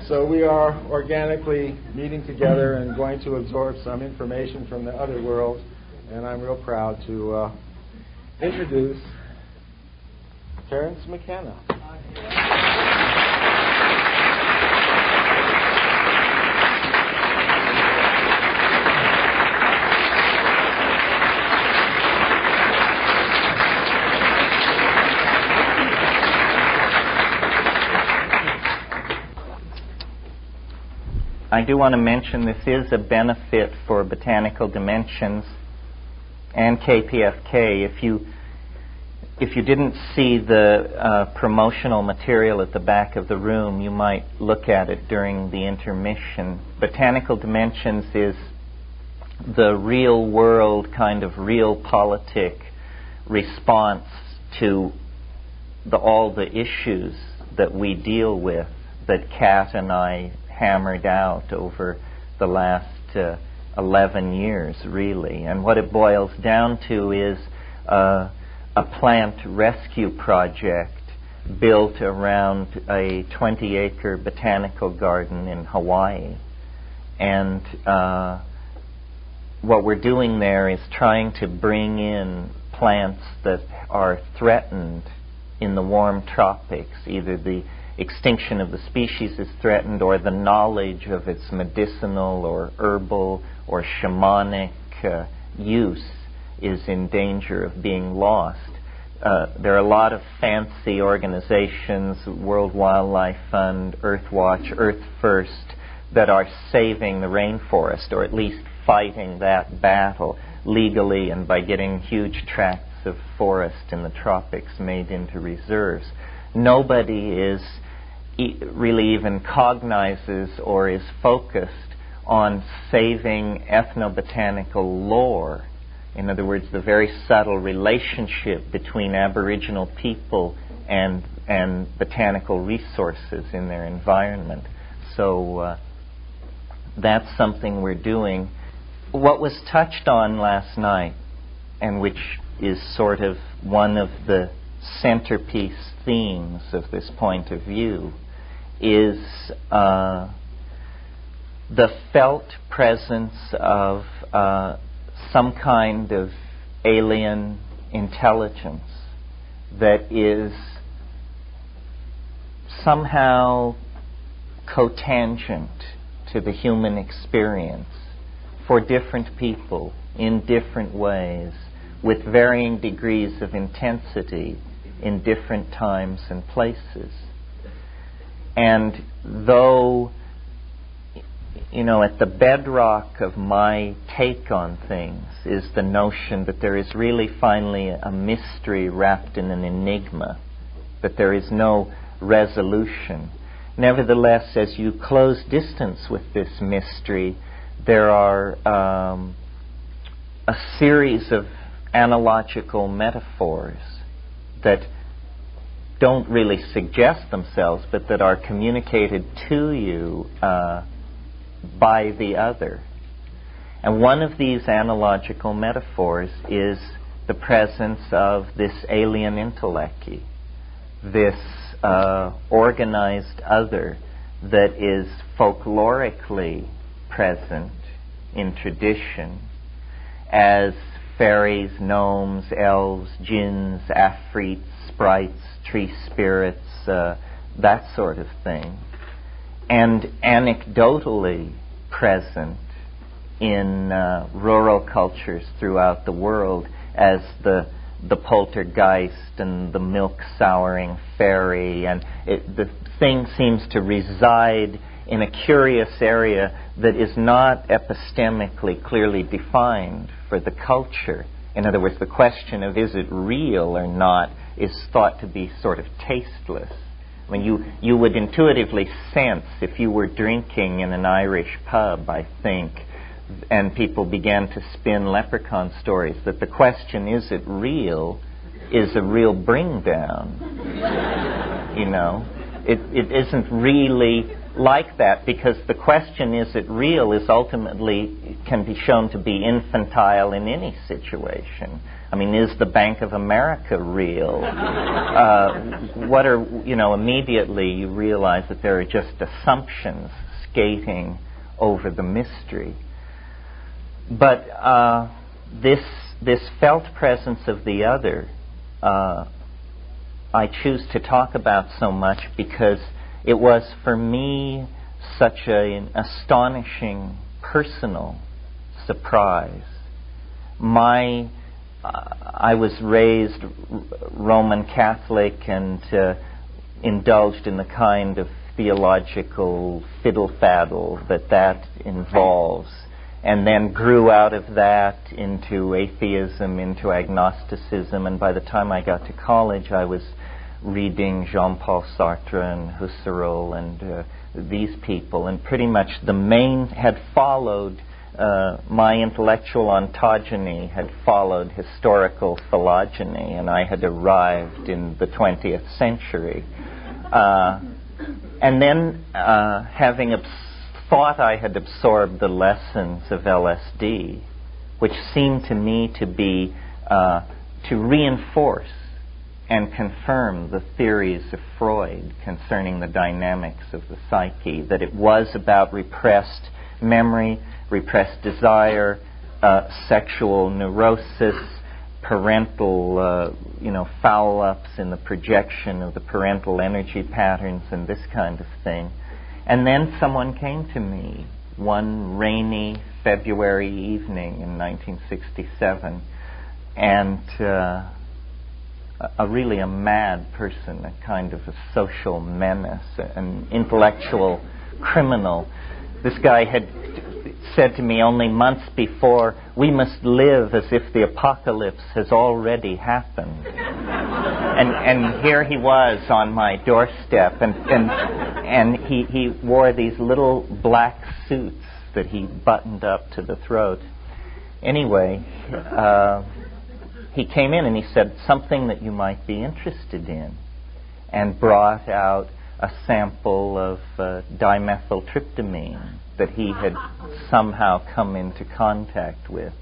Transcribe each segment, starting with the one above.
So we are organically meeting together and going to absorb some information from the other world. And I'm real proud to introduce Terence McKenna. I do want to mention this is a benefit for Botanical Dimensions and KPFK. If you didn't see the promotional material at the back of the room, you might look at it during the intermission. Botanical Dimensions is the real world kind of realpolitik response to all the issues that we deal with, that Kat and I hammered out over the last 11 years, really. And what it boils down to is a plant rescue project built around a 20-acre botanical garden in Hawaii. And what we're doing there is trying to bring in plants that are threatened in the warm tropics. Either the extinction of the species is threatened, or the knowledge of its medicinal or herbal or shamanic use is in danger of being lost. There are a lot of fancy organizations, World Wildlife Fund, Earthwatch, Earth First, that are saving the rainforest, or at least fighting that battle legally and by getting huge tracts of forest in the tropics made into reserves. Nobody is really even cognizes or is focused on saving ethnobotanical lore. In other words, the very subtle relationship between Aboriginal people and botanical resources in their environment. So that's something we're doing. What was touched on last night, and which is sort of one of the centerpiece themes of this point of view, is the felt presence of some kind of alien intelligence that is somehow cotangent to the human experience for different people in different ways, with varying degrees of intensity in different times and places. And though, at the bedrock of my take on things is the notion that there is really finally a mystery wrapped in an enigma, that there is no resolution. Nevertheless, as you close distance with this mystery, there are a series of analogical metaphors that don't really suggest themselves, but that are communicated to you by the other. And one of these analogical metaphors is the presence of this alien intellecti, this organized other that is folklorically present in tradition as fairies, gnomes, elves, jinns, afrits, sprites, tree spirits, that sort of thing, and anecdotally present in rural cultures throughout the world as the poltergeist and the milk-souring fairy, and the thing seems to reside in a curious area that is not epistemically clearly defined for the culture. In other words, the question of is it real or not is thought to be sort of tasteless. I mean, you would intuitively sense if you were drinking in an Irish pub, I think, and people began to spin leprechaun stories, that the question, is it real, is a real bring down, it isn't really like that, because the question, is it real, is ultimately can be shown to be infantile in any situation. I mean, is the Bank of America real? What are, immediately you realize that there are just assumptions skating over the mystery. But this felt presence of the other, I choose to talk about so much because it was for me such an astonishing personal surprise. I was raised Roman Catholic and indulged in the kind of theological fiddle-faddle that involves, and then grew out of that into atheism, into agnosticism, and by the time I got to college I was reading Jean-Paul Sartre and Husserl and these people, and pretty much the main had followed my intellectual ontogeny had followed historical phylogeny, and I had arrived in the 20th century. And then, having thought I had absorbed the lessons of LSD, which seemed to me to be to reinforce and confirm the theories of Freud concerning the dynamics of the psyche, that it was about repressed memory, repressed desire, sexual neurosis, parental, foul-ups in the projection of the parental energy patterns and this kind of thing. And then someone came to me one rainy February evening in 1967, and really a mad person, a kind of a social menace, an intellectual criminal. This guy had said to me only months before, "We must live as if the apocalypse has already happened." And here he was on my doorstep, and he wore these little black suits that he buttoned up to the throat. Anyway, he came in and he said, "Something that you might be interested in," and brought out a sample of dimethyltryptamine that he had somehow come into contact with.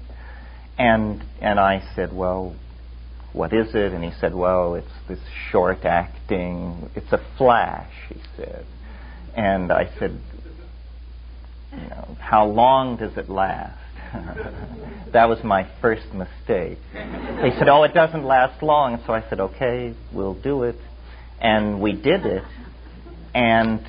And I said, "Well, what is it?" And he said, "Well, it's this short-acting, it's a flash," he said. And I said, "How long does it last?" That was my first mistake. He said, "Oh, it doesn't last long." So I said, "Okay, we'll do it." And we did it. And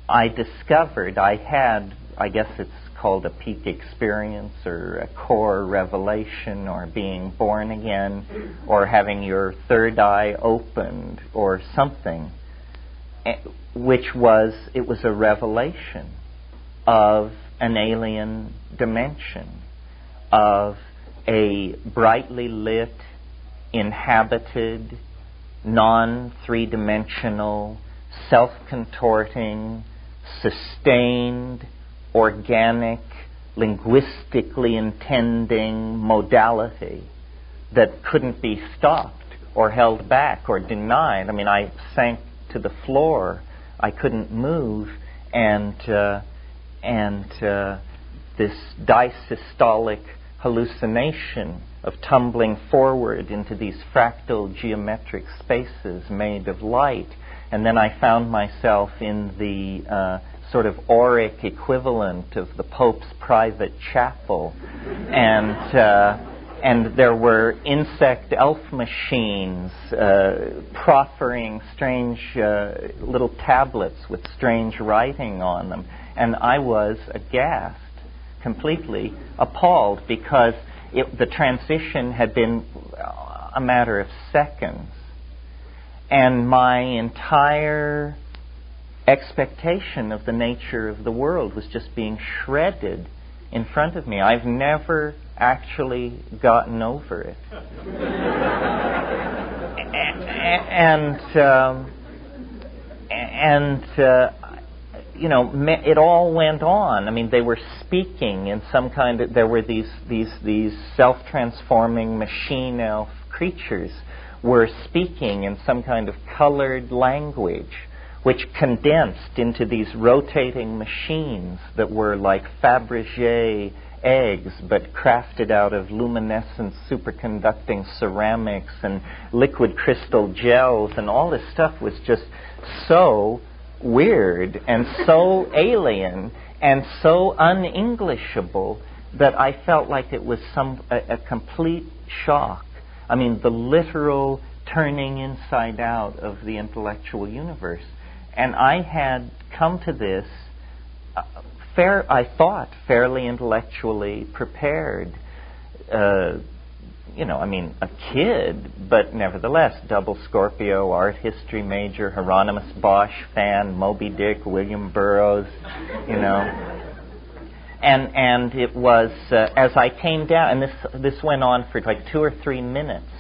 I discovered I had, I guess it's called a peak experience or a core revelation or being born again or having your third eye opened or something, which was, it was a revelation of an alien dimension, of a brightly lit, inhabited, non-three-dimensional, self-contorting, sustained, organic, linguistically intending modality that couldn't be stopped or held back or denied. I mean, I sank to the floor. I couldn't move, and this disystolic hallucination of tumbling forward into these fractal geometric spaces made of light. And then I found myself in the sort of auric equivalent of the Pope's private chapel, and there were insect elf machines proffering strange little tablets with strange writing on them, and I was aghast, completely appalled, because the transition had been a matter of seconds, and my entire expectation of the nature of the world was just being shredded in front of me. I've never actually gotten over it. It all went on. I mean, they were speaking in some kind of, there were these self-transforming machine elf creatures were speaking in some kind of colored language, which condensed into these rotating machines that were like Fabergé eggs, but crafted out of luminescent superconducting ceramics and liquid crystal gels, and all this stuff was just so weird and so alien and so un-Englishable that I felt like it was a complete shock. I mean, the literal turning inside out of the intellectual universe. And I had come to this, I thought, fairly intellectually prepared. A kid, but nevertheless, double Scorpio, art history major, Hieronymus Bosch fan, Moby Dick, William Burroughs, And it was, as I came down, and this went on for like 2 or 3 minutes,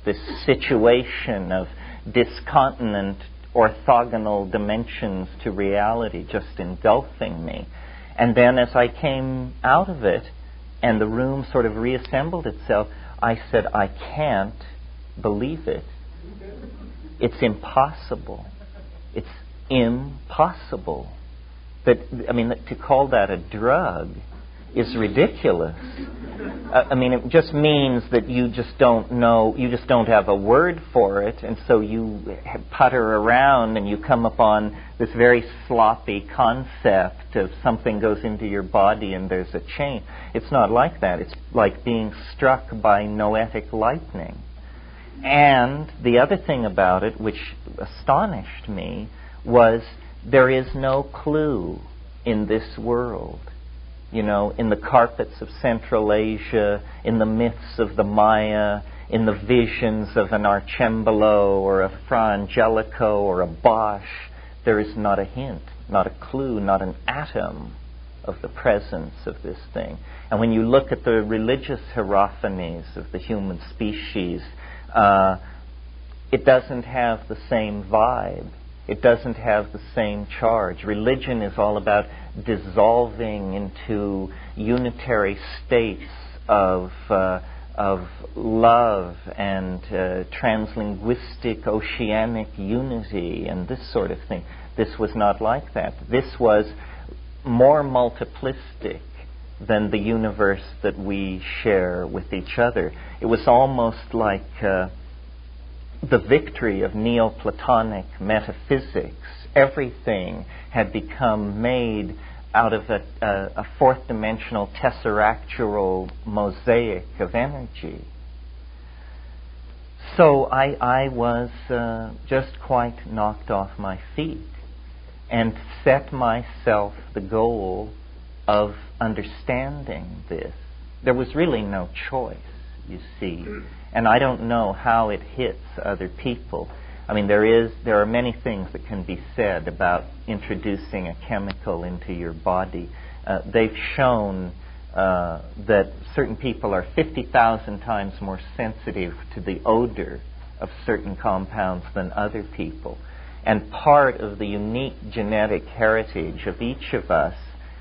this situation of discontinent orthogonal dimensions to reality just engulfing me. And then as I came out of it and the room sort of reassembled itself, I said, I can't believe it. It's impossible. It's impossible. To call that a drug is ridiculous. It just means that you just don't know, you just don't have a word for it, and so you putter around and you come upon this very sloppy concept of something goes into your body and there's a chain. It's not like that. It's like being struck by noetic lightning. And the other thing about it, which astonished me, was there is no clue in this world. In the carpets of Central Asia, in the myths of the Maya, in the visions of an Arcembalo or a Fra Angelico or a Bosch, there is not a hint, not a clue, not an atom of the presence of this thing. And when you look at the religious hierophanies of the human species, it doesn't have the same vibe. It doesn't have the same charge. Religion is all about dissolving into unitary states of love and translinguistic oceanic unity and this sort of thing. This was not like that. This was more multiplistic than the universe that we share with each other. It was almost like the victory of Neoplatonic metaphysics. Everything had become made out of a fourth-dimensional tesseractural mosaic of energy. So I was just quite knocked off my feet and set myself the goal of understanding this. There was really no choice, you see. And I don't know how it hits other people. There are many things that can be said about introducing a chemical into your body. They've shown that certain people are 50,000 times more sensitive to the odor of certain compounds than other people. And part of the unique genetic heritage of each of us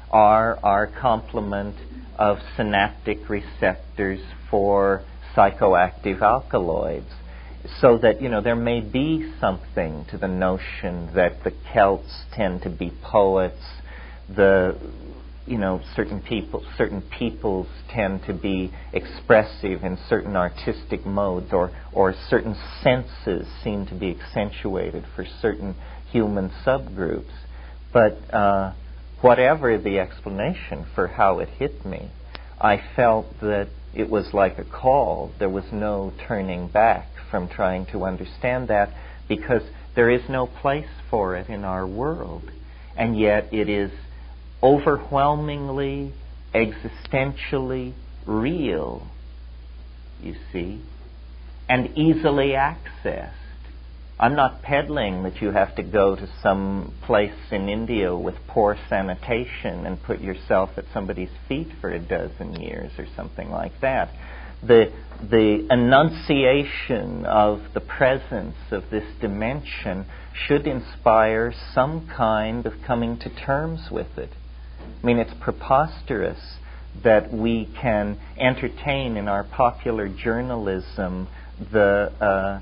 are our complement of synaptic receptors for psychoactive alkaloids, so that there may be something to the notion that the Celts tend to be poets, certain peoples tend to be expressive in certain artistic modes, or certain senses seem to be accentuated for certain human subgroups. But whatever the explanation for how it hit me, I felt that it was like a call. There was no turning back from trying to understand that, because there is no place for it in our world. And yet it is overwhelmingly, existentially real, you see, and easily accessed. I'm not peddling that you have to go to some place in India with poor sanitation and put yourself at somebody's feet for a dozen years or something like that. The enunciation of the presence of this dimension should inspire some kind of coming to terms with it. It's preposterous that we can entertain in our popular journalism the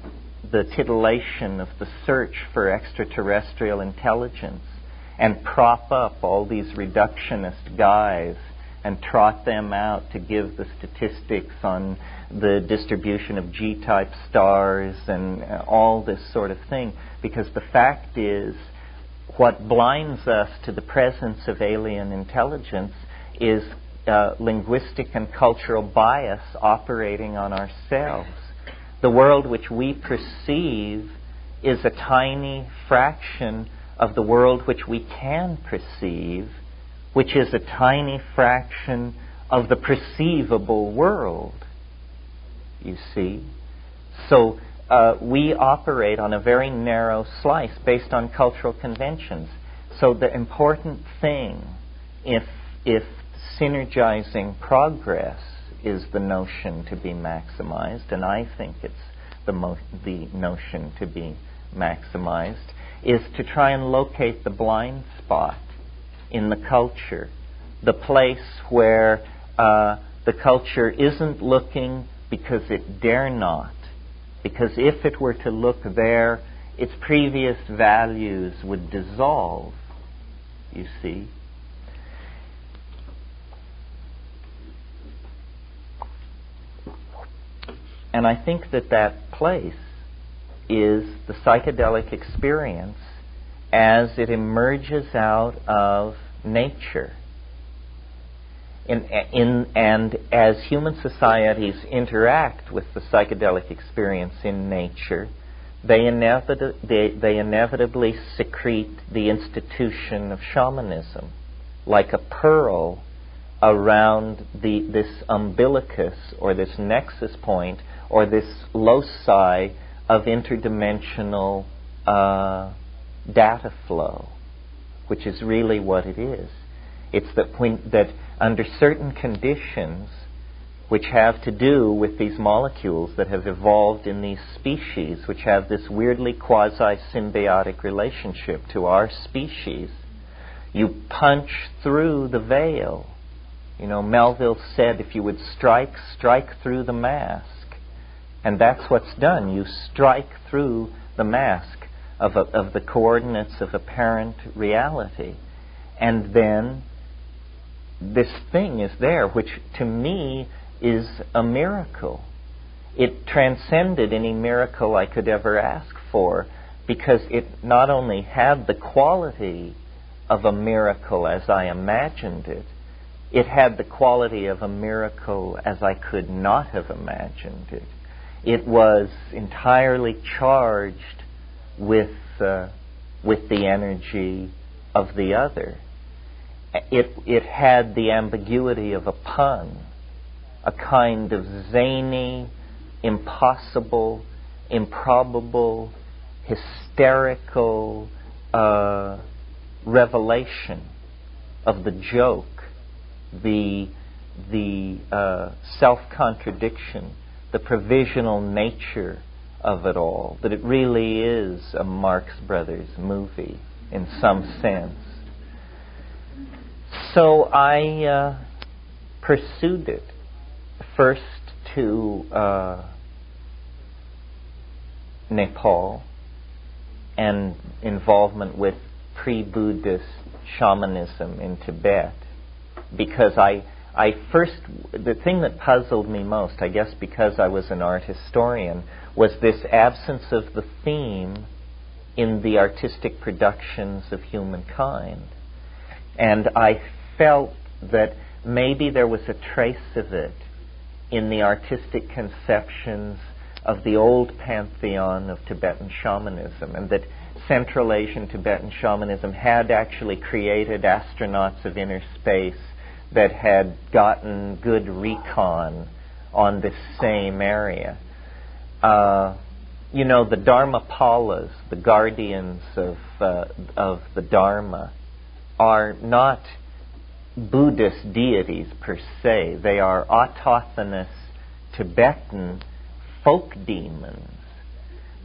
the titillation of the search for extraterrestrial intelligence and prop up all these reductionist guys and trot them out to give the statistics on the distribution of G-type stars and all this sort of thing. Because the fact is, what blinds us to the presence of alien intelligence is linguistic and cultural bias operating on ourselves. The world which we perceive is a tiny fraction of the world which we can perceive, which is a tiny fraction of the perceivable world, you see. So we operate on a very narrow slice based on cultural conventions. So the important thing, if synergizing progress is the notion to be maximized, and I think it's the notion to be maximized, is to try and locate the blind spot in the culture, the place where the culture isn't looking because it dare not, because if it were to look there, its previous values would dissolve, you see. And I think that place is the psychedelic experience as it emerges out of nature. And as human societies interact with the psychedelic experience in nature, they inevitably secrete the institution of shamanism, like a pearl around this umbilicus or this nexus point or this loci of interdimensional data flow, which is really what it is. It's that under certain conditions, which have to do with these molecules that have evolved in these species, which have this weirdly quasi-symbiotic relationship to our species, you punch through the veil. You know, Melville said, if you would strike through the mask. And that's what's done. You strike through the mask of the coordinates of apparent reality. And then this thing is there, which to me is a miracle. It transcended any miracle I could ever ask for, because it not only had the quality of a miracle as I imagined it, it had the quality of a miracle as I could not have imagined it. It was entirely charged with the energy of the other. It had the ambiguity of a pun, a kind of zany, impossible, improbable, hysterical revelation of the joke, the self-contradiction, the provisional nature of it all, that it really is a Marx Brothers movie in some sense. So I pursued it first to Nepal and involvement with pre-Buddhist shamanism in Tibet, because the thing that puzzled me most, I guess because I was an art historian, was this absence of the theme in the artistic productions of humankind. And I felt that maybe there was a trace of it in the artistic conceptions of the old pantheon of Tibetan shamanism, and that Central Asian Tibetan shamanism had actually created astronauts of inner space that had gotten good recon on this same area. You know, the Dharmapalas, the guardians of the Dharma, are not Buddhist deities per se. They are autochthonous Tibetan folk demons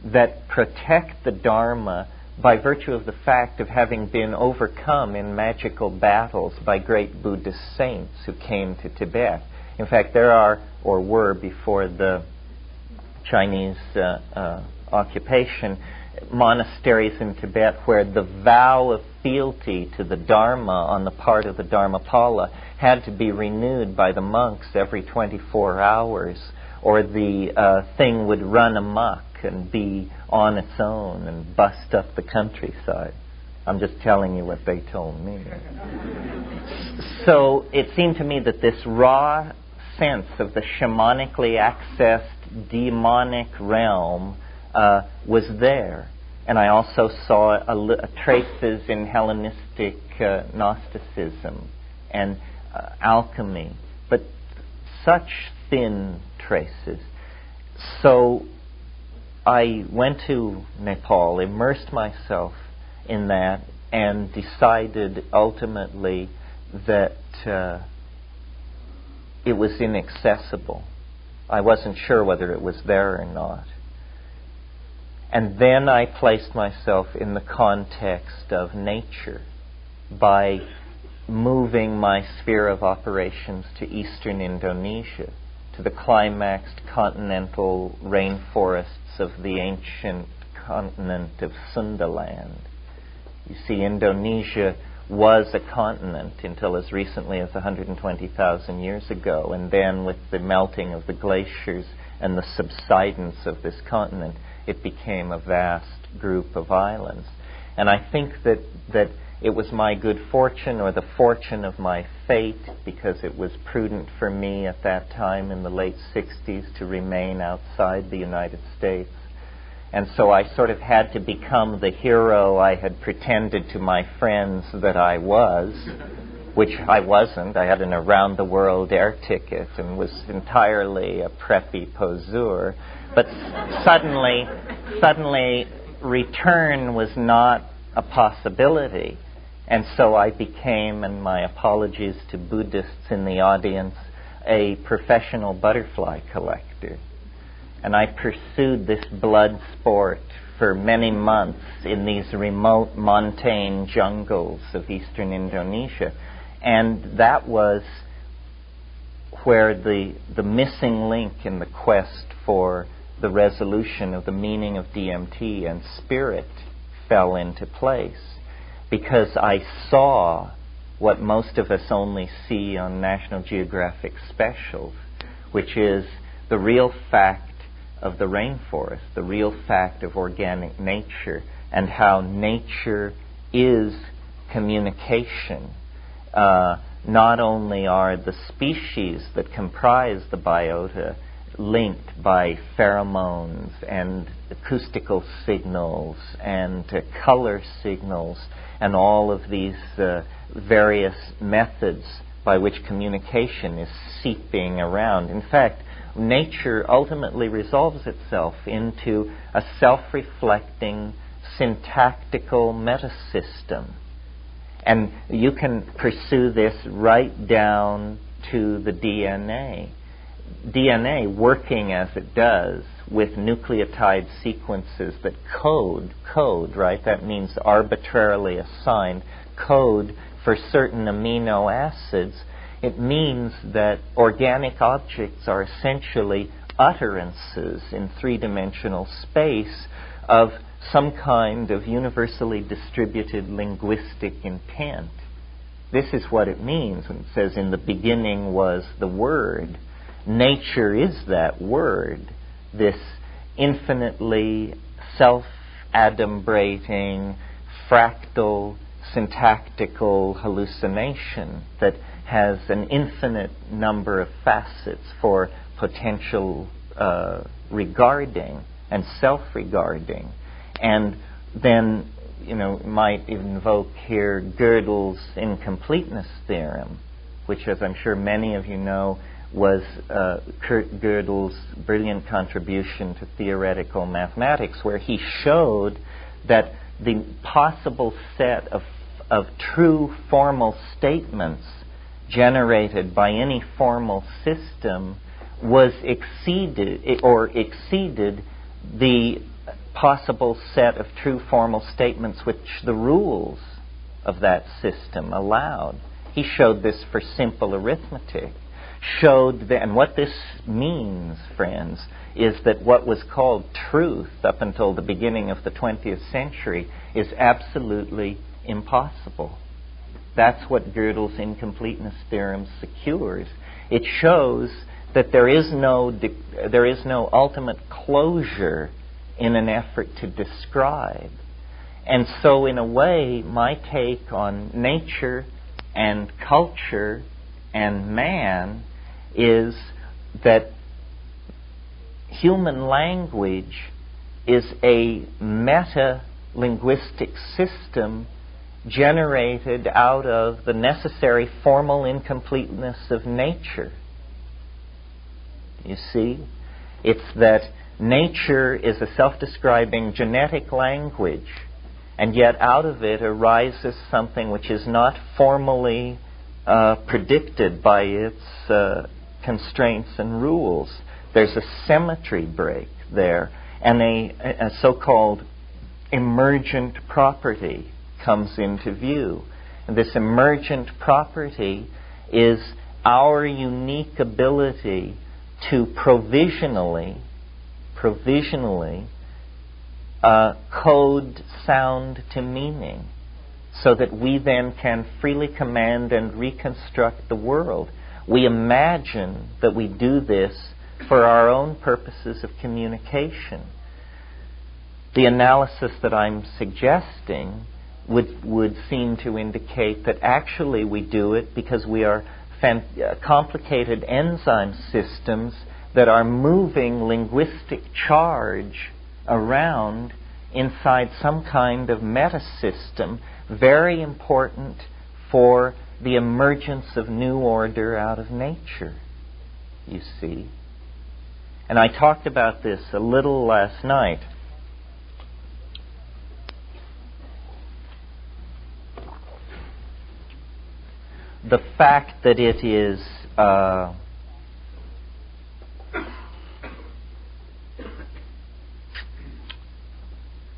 that protect the Dharma by virtue of the fact of having been overcome in magical battles by great Buddhist saints who came to Tibet. In fact, there are, or were before the Chinese occupation, monasteries in Tibet where the vow of fealty to the Dharma on the part of the Dharmapala had to be renewed by the monks every 24 hours, or the thing would run amok and be on its own and bust up the countryside. I'm just telling you what they told me. So it seemed to me that this raw sense of the shamanically accessed demonic realm was there. And I also saw traces in Hellenistic Gnosticism and alchemy, but such thin traces. So I went to Nepal, immersed myself in that, and decided ultimately that it was inaccessible. I wasn't sure whether it was there or not. And then I placed myself in the context of nature by moving my sphere of operations to eastern Indonesia, to the climaxed continental rainforests of the ancient continent of Sundaland. You see, Indonesia was a continent until as recently as 120,000 years ago, and then with the melting of the glaciers and the subsidence of this continent, it became a vast group of islands. And I think that it was my good fortune, or the fortune of my fate, because it was prudent for me at that time in the late 60s to remain outside the United States. And so I sort of had to become the hero I had pretended to my friends that I was, which I wasn't. I had an around-the-world air ticket and was entirely a preppy poseur. But suddenly, return was not a possibility. And so I became, and my apologies to Buddhists in the audience, a professional butterfly collector. And I pursued this blood sport for many months in these remote montane jungles of eastern Indonesia. And that was where the missing link in the quest for the resolution of the meaning of DMT and spirit fell into place. Because I saw what most of us only see on National Geographic specials, which is the real fact of the rainforest, the real fact of organic nature, and how nature is communication. Not only are the species that comprise the biota linked by pheromones and acoustical signals and color signals and all of these various methods by which communication is seeping around. In fact, nature ultimately resolves itself into a self-reflecting syntactical metasystem. And you can pursue this right down to the DNA. DNA working as it does with nucleotide sequences that code, right? That means arbitrarily assigned code for certain amino acids. It means that organic objects are essentially utterances in three-dimensional space of some kind of universally distributed linguistic intent. This is what it means when it says, "In the beginning was the Word." Nature is that Word, this infinitely self-adumbrating, fractal, syntactical hallucination that has an infinite number of facets for potential regarding and self-regarding. And then, might invoke here Gödel's incompleteness theorem, which, as I'm sure many of you know, was Kurt Gödel's brilliant contribution to theoretical mathematics, where he showed that the possible set of true formal statements generated by any formal system was exceeded the possible set of true formal statements which the rules of that system allowed. He showed this for simple arithmetic, showed that, and what this means, friends, is that what was called truth up until the beginning of the 20th century is absolutely impossible. That's what Gödel's incompleteness theorem secures. It shows that there is no ultimate closure in an effort to describe. And so, in a way, my take on nature and culture and man is that human language is a meta-linguistic system generated out of the necessary formal incompleteness of nature. You see? It's that nature is a self-describing genetic language, and yet out of it arises something which is not formally predicted by its constraints and rules. There's a symmetry break there, and a so-called emergent property comes into view. And this emergent property is our unique ability to provisionally code sound to meaning, so that we then can freely command and reconstruct the world. We imagine that we do this for our own purposes of communication. The analysis that I'm suggesting would seem to indicate that actually we do it because we are complicated enzyme systems that are moving linguistic charge around inside some kind of meta-system, very important for the emergence of new order out of nature, you see. And I talked about this a little last night. The fact that it is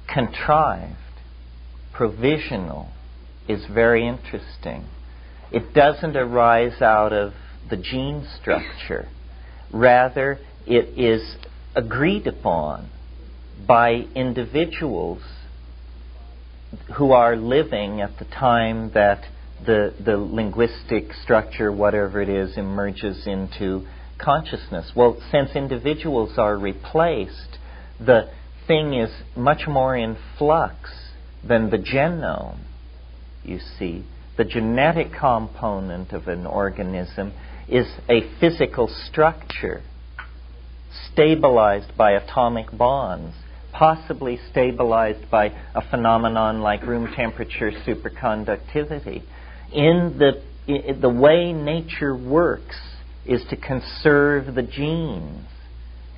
contrived, provisional, is very interesting. It doesn't arise out of the gene structure. Rather, it is agreed upon by individuals who are living at the time that the linguistic structure, whatever it is, emerges into consciousness. Well, since individuals are replaced, the thing is much more in flux than the genome, you see. The genetic component of an organism is a physical structure stabilized by atomic bonds, possibly stabilized by a phenomenon like room temperature superconductivity. In the way nature works is to conserve the genes.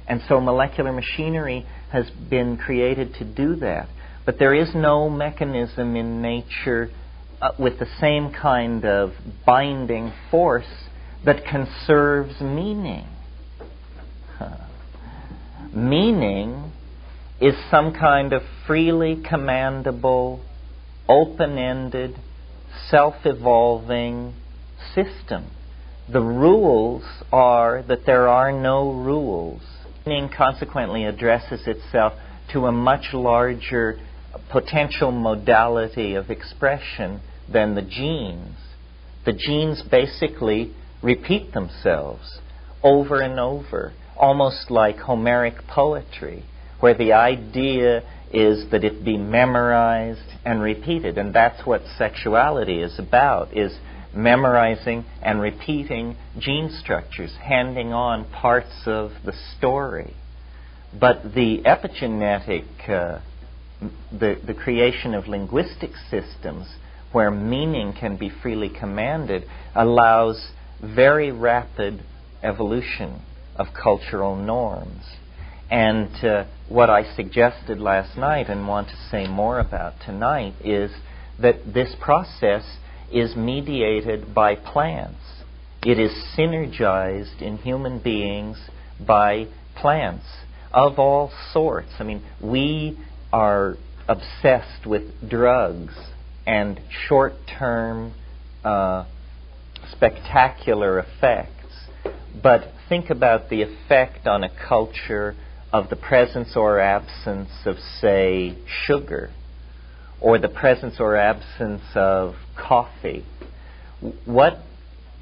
And so molecular machinery has been created to do that. But there is no mechanism in nature with the same kind of binding force that conserves meaning. Meaning is some kind of freely commandable, open-ended, self-evolving system. The rules are that there are no rules. Meaning consequently addresses itself to a much larger potential modality of expression than the genes. The genes basically repeat themselves over and over, almost like Homeric poetry, where the idea is that it be memorized and repeated. And that's what sexuality is about, is memorizing and repeating gene structures, handing on parts of the story. But the epigenetic, the creation of linguistic systems where meaning can be freely commanded allows very rapid evolution of cultural norms. And what I suggested last night and want to say more about tonight is that this process is mediated by plants. It is synergized in human beings by plants of all sorts. I mean, we are obsessed with drugs and short-term spectacular effects. But think about the effect on a culture of the presence or absence of, say, sugar, or the presence or absence of coffee. What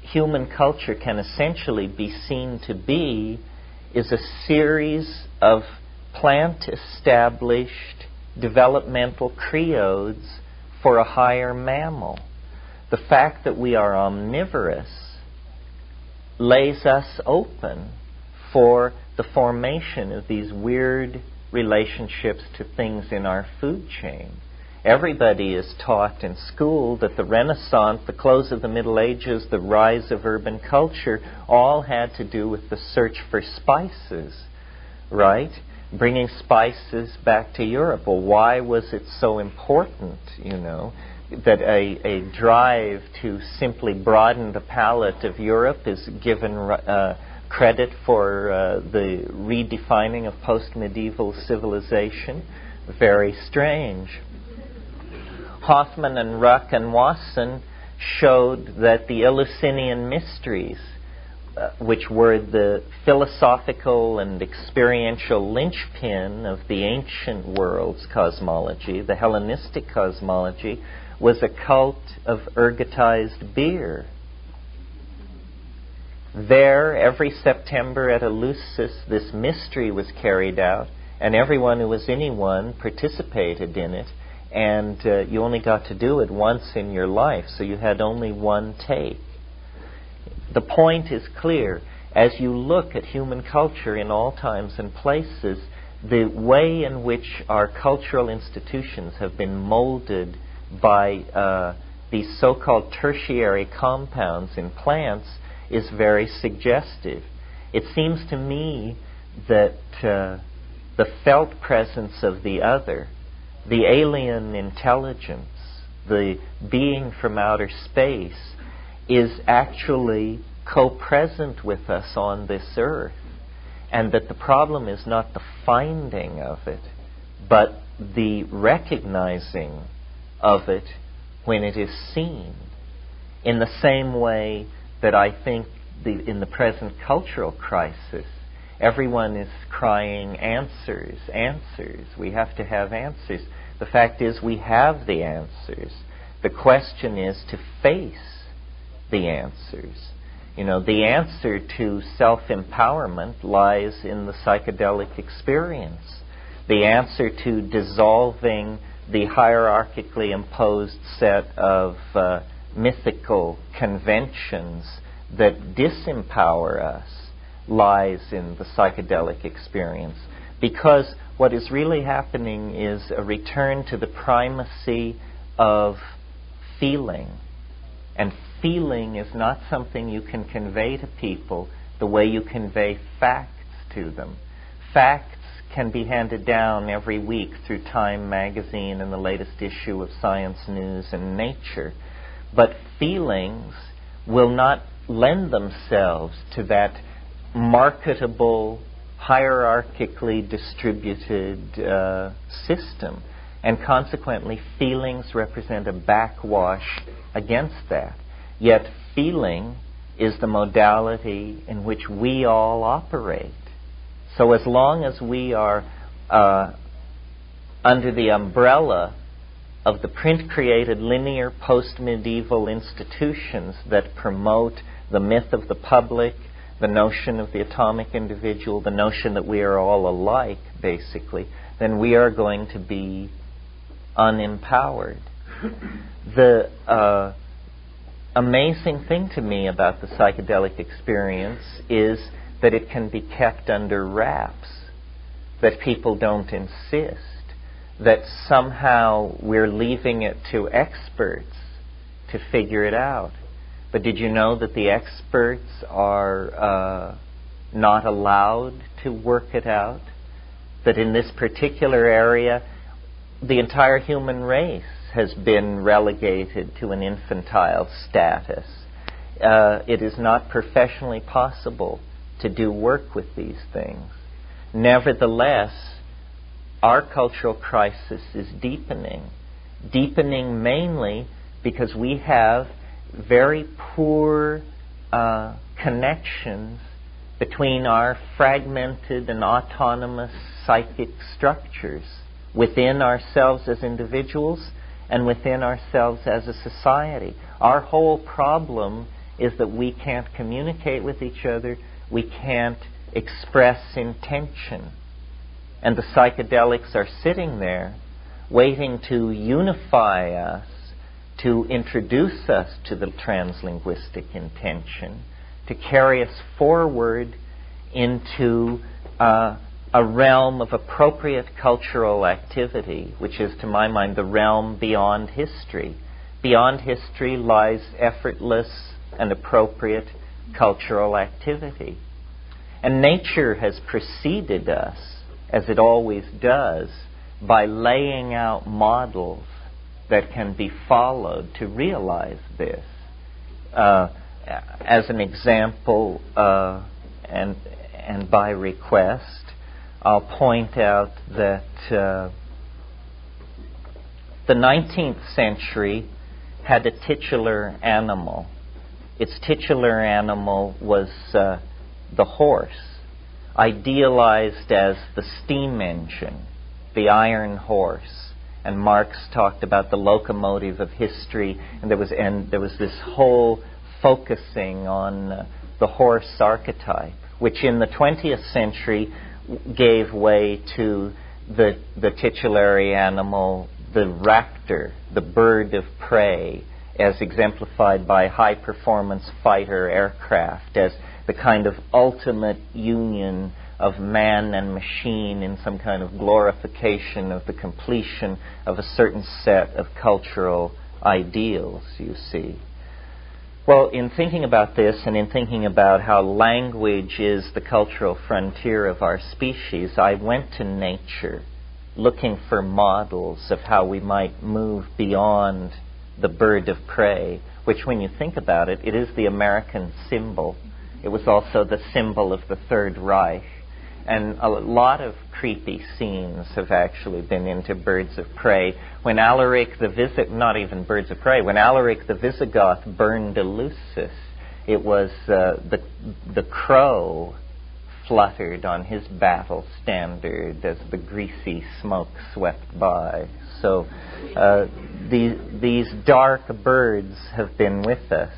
human culture can essentially be seen to be is a series of plant-established developmental creodes for a higher mammal. The fact that we are omnivorous lays us open for the formation of these weird relationships to things in our food chain. Everybody is taught in school that the Renaissance, the close of the Middle Ages, the rise of urban culture, all had to do with the search for spices, right? Bringing spices back to Europe. Well, why was it so important, that a drive to simply broaden the palate of Europe is given credit for the redefining of post-medieval civilization? Very strange. Hoffman and Ruck and Wasson showed that the Eleusinian mysteries, which were the philosophical and experiential linchpin of the ancient world's cosmology, the Hellenistic cosmology, was a cult of ergotized beer. There, every September at Eleusis, this mystery was carried out, and everyone who was anyone participated in it, and you only got to do it once in your life, so you had only one take. The point is clear. As you look at human culture in all times and places, the way in which our cultural institutions have been molded by these so-called tertiary compounds in plants is very suggestive. It seems to me that the felt presence of the other, the alien intelligence, the being from outer space, is actually co-present with us on this earth, and that the problem is not the finding of it, but the recognizing of it when it is seen. In the same way that I think in the present cultural crisis, everyone is crying answers, answers. We have to have answers. The fact is we have the answers. The question is to face the answers. The answer to self-empowerment lies in the psychedelic experience. The answer to dissolving the hierarchically imposed set of mythical conventions that disempower us lies in the psychedelic experience. Because what is really happening is a return to the primacy of feeling. And feeling is not something you can convey to people the way you convey facts to them. Facts can be handed down every week through Time magazine and the latest issue of Science News and Nature. But feelings will not lend themselves to that marketable, hierarchically distributed system. And consequently, feelings represent a backwash against that. Yet feeling is the modality in which we all operate. So as long as we are under the umbrella of the print-created linear post-medieval institutions that promote the myth of the public, the notion of the atomic individual, the notion that we are all alike, basically, then we are going to be unempowered. The amazing thing to me about the psychedelic experience is that it can be kept under wraps, that people don't insist, that somehow we're leaving it to experts to figure it out. But did you know that the experts are not allowed to work it out? That in this particular area, the entire human race has been relegated to an infantile status. It is not professionally possible to do work with these things. Nevertheless, our cultural crisis is deepening mainly because we have very poor connections between our fragmented and autonomous psychic structures within ourselves as individuals and within ourselves as a society. Our whole problem is that we can't communicate with each other, we can't express intention. And the psychedelics are sitting there waiting to unify us, to introduce us to the translinguistic intention, to carry us forward into a realm of appropriate cultural activity, which is, to my mind, the realm beyond history. Beyond history lies effortless and appropriate cultural activity. And nature has preceded us, as it always does, by laying out models that can be followed to realize this. As an example, and by request, I'll point out that the 19th century had a titular animal. Its titular animal was the horse, idealized as the steam engine, the iron horse. And Marx talked about the locomotive of history, and there was this whole focusing on the horse archetype, which in the 20th century gave way to the titulary animal, the raptor, the bird of prey, as exemplified by high-performance fighter aircraft, as the kind of ultimate union of man and machine in some kind of glorification of the completion of a certain set of cultural ideals, you see. Well, in thinking about this and in thinking about how language is the cultural frontier of our species, I went to nature looking for models of how we might move beyond the bird of prey, which, when you think about it, it is the American symbol. It was also the symbol of the Third Reich. And a lot of creepy scenes have actually been into birds of prey. When Alaric the not even birds of prey, when Alaric the Visigoth burned Eleusis, it was the crow fluttered on his battle standard as the greasy smoke swept by. So these dark birds have been with us.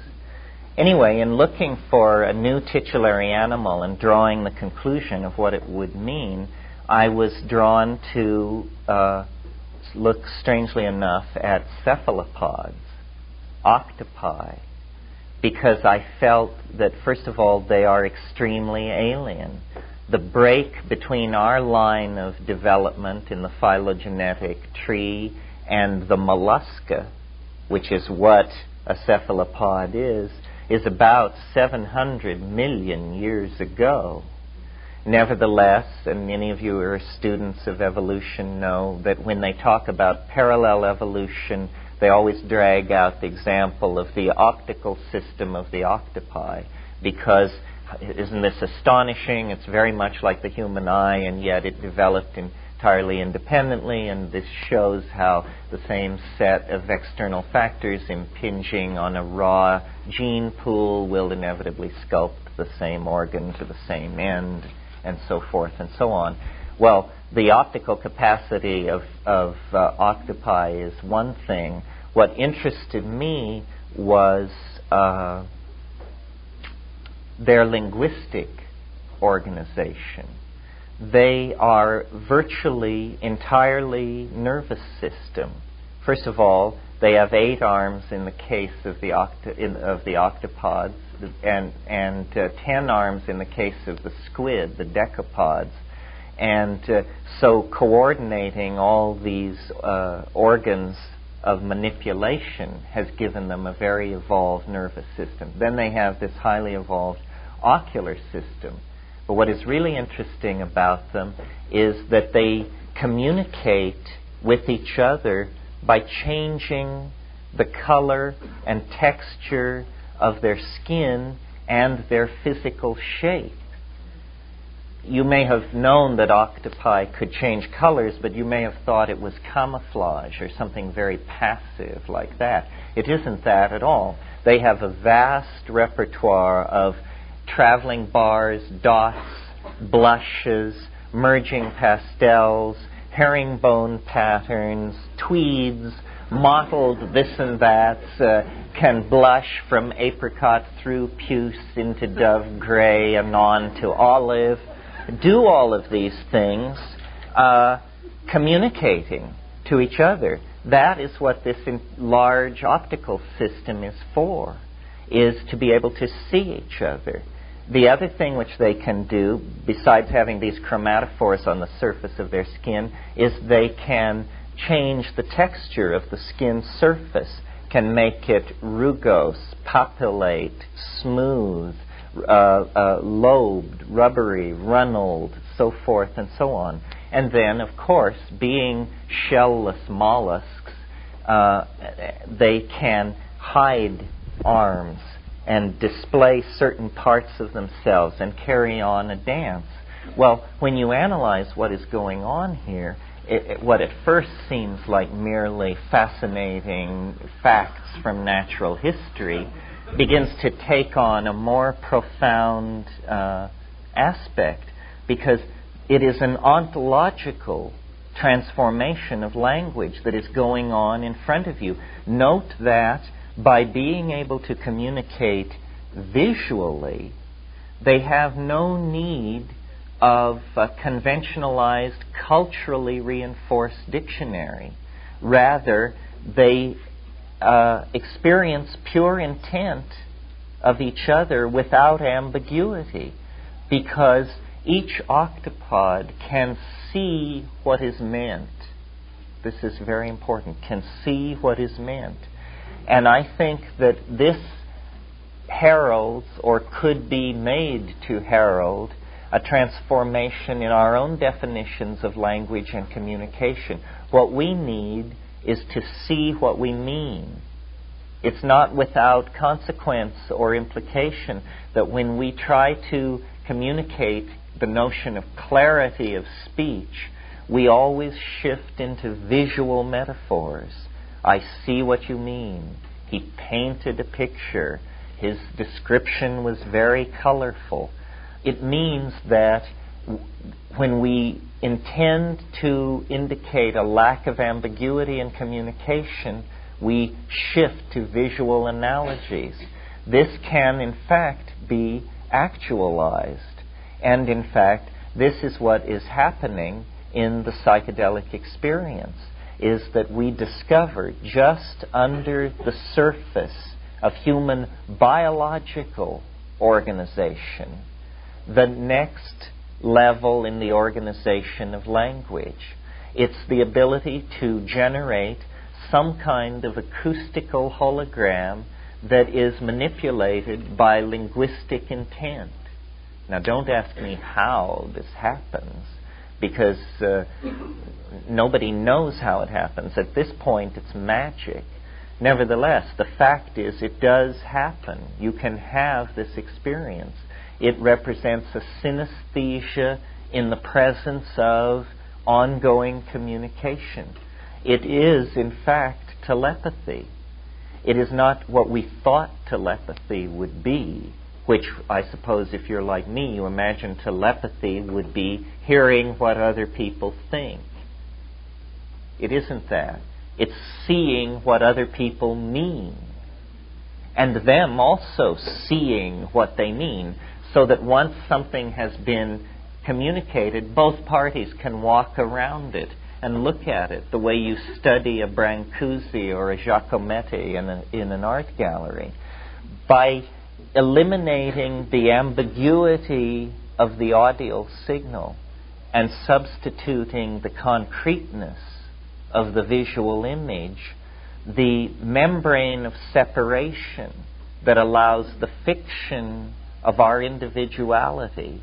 Anyway, in looking for a new titulary animal and drawing the conclusion of what it would mean, I was drawn to look, strangely enough, at cephalopods, octopi, because I felt that, first of all, they are extremely alien. The break between our line of development in the phylogenetic tree and the mollusca, which is what a cephalopod is about 700 million years ago. Nevertheless, and many of you who are students of evolution know that when they talk about parallel evolution, they always drag out the example of the optical system of the octopi, because isn't this astonishing? It's very much like the human eye, and yet it developed entirely independently, and this shows how the same set of external factors impinging on a raw gene pool will inevitably sculpt the same organ to the same end, and so forth and so on. Well, the optical capacity of octopi is one thing. What interested me was their linguistic organization. They are virtually entirely nervous system. First of all, they have 8 arms in the case of the octopods, and 10 arms in the case of the squid, the decapods. And so coordinating all these organs of manipulation has given them a very evolved nervous system. Then they have this highly evolved ocular system. But what is really interesting about them is that they communicate with each other by changing the color and texture of their skin and their physical shape. You may have known that octopi could change colors, but you may have thought it was camouflage or something very passive like that. It isn't that at all. They have a vast repertoire of traveling bars, dots, blushes, merging pastels, herringbone patterns, tweeds, mottled this and that, can blush from apricot through puce into dove gray and on to olive. Do all of these things communicating to each other. That is what this large optical system is for, is to be able to see each other. The other thing which they can do, besides having these chromatophores on the surface of their skin, is they can change the texture of the skin surface, can make it rugose, papillate, smooth, lobed, rubbery, runnelled, so forth and so on. And then, of course, being shell-less mollusks, they can hide arms and display certain parts of themselves and carry on a dance. Well, when you analyze what is going on here, what at first seems like merely fascinating facts from natural history begins to take on a more profound aspect, because it is an ontological transformation of language that is going on in front of you. Note that by being able to communicate visually, they have no need of a conventionalized, culturally reinforced dictionary. Rather, they experience pure intent of each other without ambiguity, because each octopod can see what is meant. This is very important, can see what is meant. And I think that this heralds, or could be made to herald, a transformation in our own definitions of language and communication. What we need is to see what we mean. It's not without consequence or implication that when we try to communicate the notion of clarity of speech, we always shift into visual metaphors. I see what you mean. He painted a picture. His description was very colorful. It means that when we intend to indicate a lack of ambiguity in communication, we shift to visual analogies. This can, in fact, be actualized. And, in fact, this is what is happening in the psychedelic experience, is that we discover just under the surface of human biological organization the next level in the organization of language. It's the ability to generate some kind of acoustical hologram that is manipulated by linguistic intent. Now, don't ask me how this happens, because nobody knows how it happens. At this point, it's magic. Nevertheless, the fact is it does happen. You can have this experience. It represents a synesthesia in the presence of ongoing communication. It is, in fact, telepathy. It is not what we thought telepathy would be, which I suppose if you're like me, you imagine telepathy would be hearing what other people think. It isn't that. It's seeing what other people mean, and them also seeing what they mean, so that once something has been communicated, both parties can walk around it and look at it the way you study a Brancusi or a Giacometti in an art gallery. By eliminating the ambiguity of the audio signal and substituting the concreteness of the visual image, the membrane of separation that allows the fiction of our individuality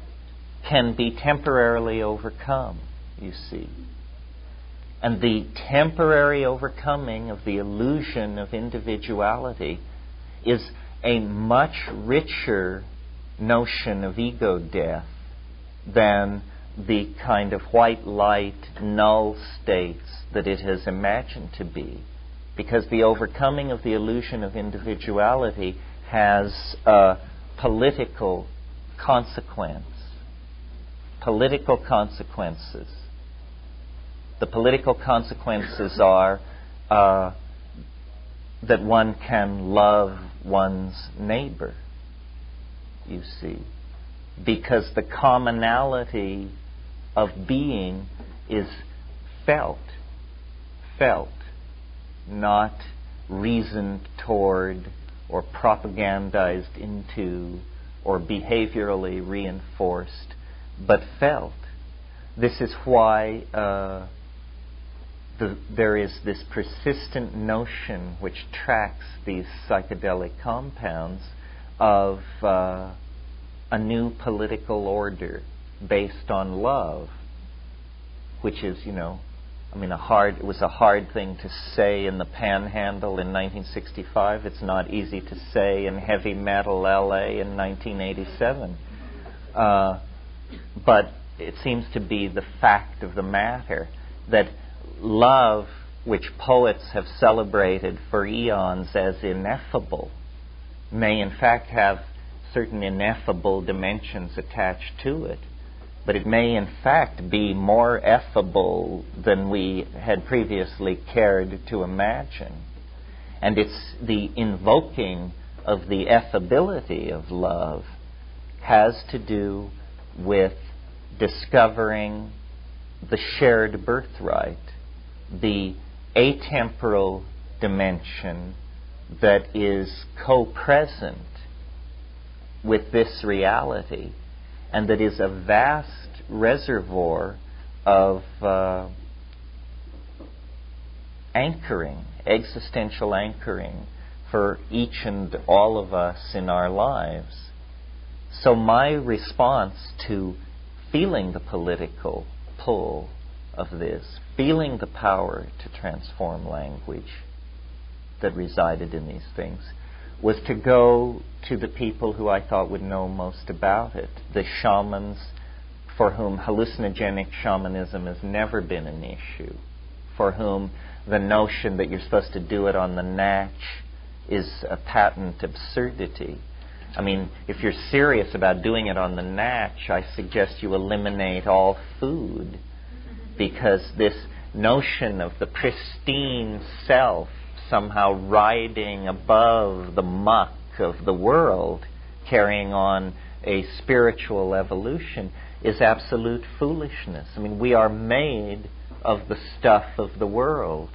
can be temporarily overcome, you see. And the temporary overcoming of the illusion of individuality is a much richer notion of ego death than the kind of white light, null states that it has imagined to be. Because the overcoming of the illusion of individuality has a political consequence. Political consequences. The political consequences are that one can love one's neighbor, you see, because the commonality of being is felt, not reasoned toward or propagandized into or behaviorally reinforced, but felt. This is why there is this persistent notion which tracks these psychedelic compounds of a new political order based on love, which is, it was a hard thing to say in the Panhandle in 1965. It's not easy to say in heavy metal LA in 1987. But it seems to be the fact of the matter that love, which poets have celebrated for eons as ineffable, may in fact have certain ineffable dimensions attached to it. But it may in fact be more effable than we had previously cared to imagine. And it's the invoking of the effability of love has to do with discovering the shared birthright, the atemporal dimension that is co-present with this reality, and that is a vast reservoir of anchoring, existential anchoring for each and all of us in our lives. So my response to feeling the political pull of this, feeling the power to transform language that resided in these things, was to go to the people who I thought would know most about it, the shamans for whom hallucinogenic shamanism has never been an issue, for whom the notion that you're supposed to do it on the natch is a patent absurdity. I mean, if you're serious about doing it on the natch, I suggest you eliminate all food, because this notion of the pristine self somehow riding above the muck of the world, carrying on a spiritual evolution, is absolute foolishness. I mean, we are made of the stuff of the world.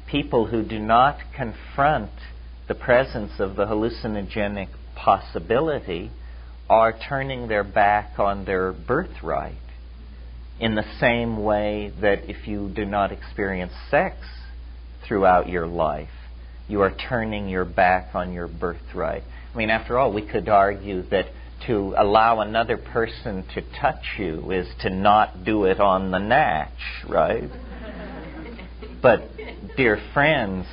People who do not confront the presence of the hallucinogenic possibility are turning their back on their birthright, in the same way that if you do not experience sex throughout your life, you are turning your back on your birthright. I mean, after all, we could argue that to allow another person to touch you is to not do it on the natch, right? But, dear friends,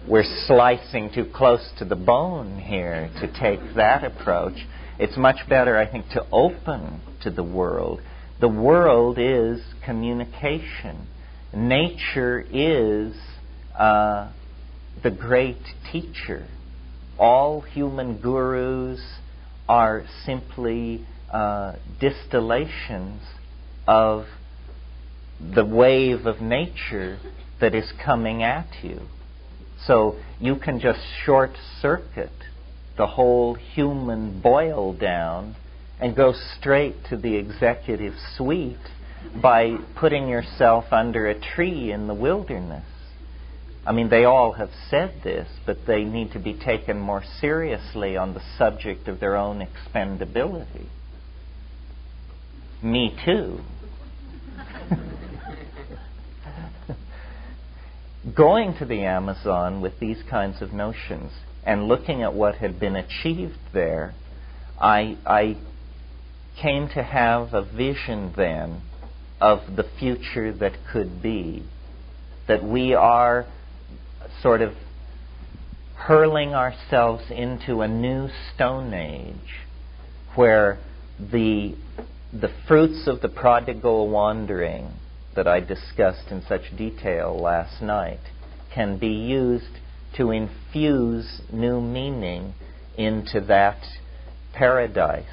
we're slicing too close to the bone here to take that approach. It's much better, I think, to open to the world. The world is communication. Nature is the great teacher. All human gurus are simply distillations of the wave of nature that is coming at you. So you can just short-circuit the whole human boil down and go straight to the executive suite by putting yourself under a tree in the wilderness. I mean, they all have said this, but they need to be taken more seriously on the subject of their own expendability. Me too. Going to the Amazon with these kinds of notions and looking at what had been achieved there, I came to have a vision then of the future that could be. That we are sort of hurling ourselves into a new Stone Age where the fruits of the prodigal wandering that I discussed in such detail last night can be used to infuse new meaning into that paradise.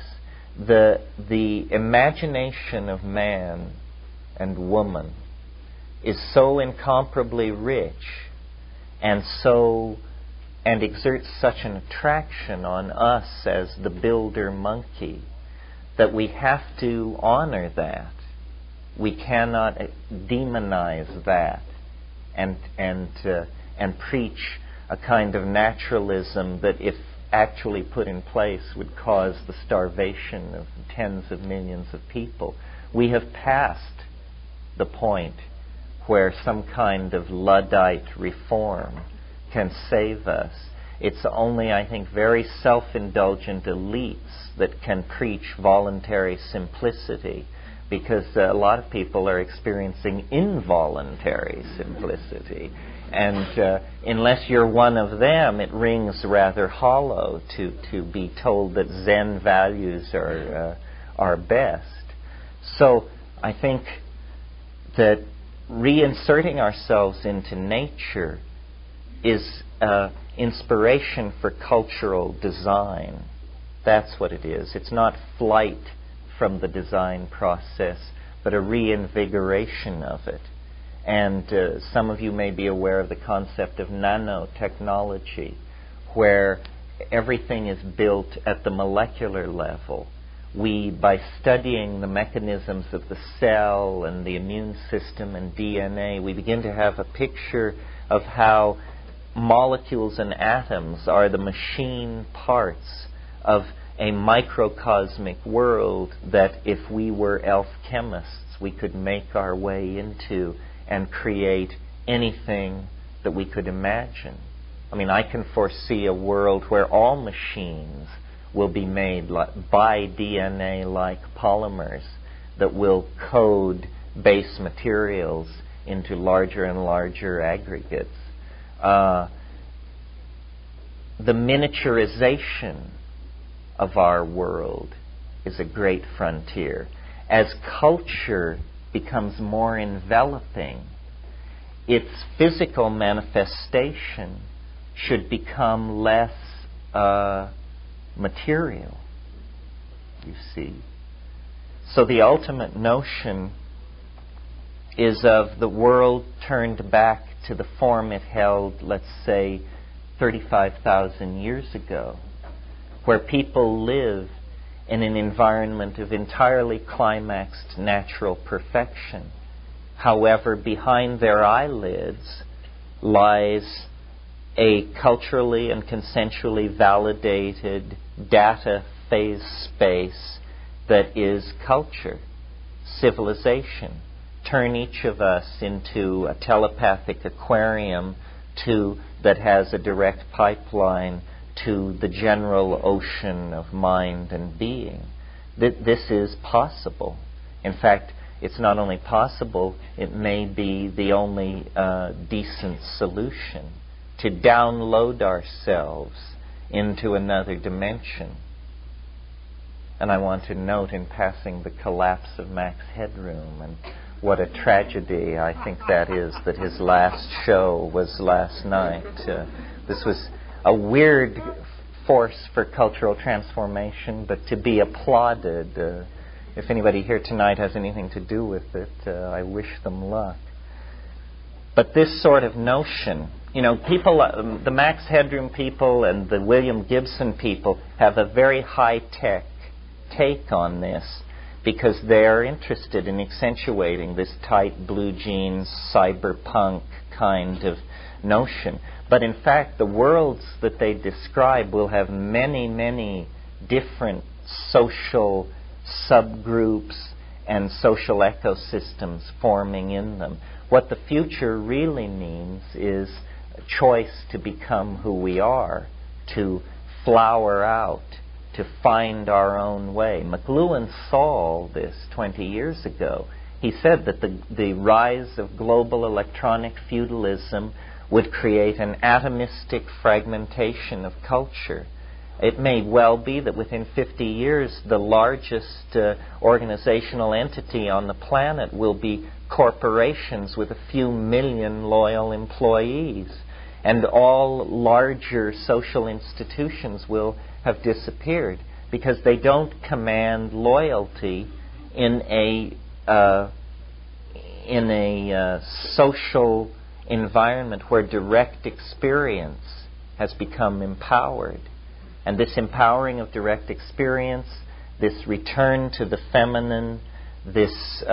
The imagination of man and woman is so incomparably rich and exerts such an attraction on us as the builder monkey that we have to honor that. We cannot demonize that and preach a kind of naturalism that, if actually put in place, would cause the starvation of tens of millions of people. We have passed the point where some kind of Luddite reform can save us. It's only, I think, very self-indulgent elites that can preach voluntary simplicity, because a lot of people are experiencing involuntary simplicity. And unless you're one of them, it rings rather hollow to be told that Zen values are best. So I think that reinserting ourselves into nature is inspiration for cultural design. That's what it is. It's not flight from the design process, but a reinvigoration of it. And some of you may be aware of the concept of nanotechnology, where everything is built at the molecular level. We, by studying the mechanisms of the cell and the immune system and DNA, we begin to have a picture of how molecules and atoms are the machine parts of a microcosmic world that, if we were elf chemists, we could make our way into and create anything that we could imagine. I mean, I can foresee a world where all machines will be made by DNA-like polymers that will code base materials into larger and larger aggregates. The miniaturization of our world is a great frontier. As culture becomes more enveloping, its physical manifestation should become less material, you see. So the ultimate notion is of the world turned back to the form it held, let's say, 35,000 years ago, where people live in an environment of entirely climaxed natural perfection. However, behind their eyelids lies a culturally and consensually validated data phase space that is culture, civilization. Turn each of us into a telepathic aquarium that has a direct pipeline to the general ocean of mind and being. This is possible. In fact, it's not only possible, it may be the only decent solution to download ourselves into another dimension. And I want to note in passing the collapse of Max Headroom, and what a tragedy I think that is, that his last show was last night. This was a weird force for cultural transformation, but to be applauded. If anybody here tonight has anything to do with it, I wish them luck. But this sort of notion, people, the Max Headroom people and the William Gibson people have a very high-tech take on this, because they are interested in accentuating this tight blue jeans, cyberpunk kind of notion. But in fact, the worlds that they describe will have many, many different social subgroups and social ecosystems forming in them. What the future really means is a choice to become who we are, to flower out, to find our own way. McLuhan saw this 20 years ago. He said that the rise of global electronic feudalism would create an atomistic fragmentation of culture. It may well be that within 50 years the largest organizational entity on the planet will be corporations with a few million loyal employees, and all larger social institutions will have disappeared. because they don't command loyalty in a social environment where direct experience has become empowered. And this empowering of direct experience, this return to the feminine, this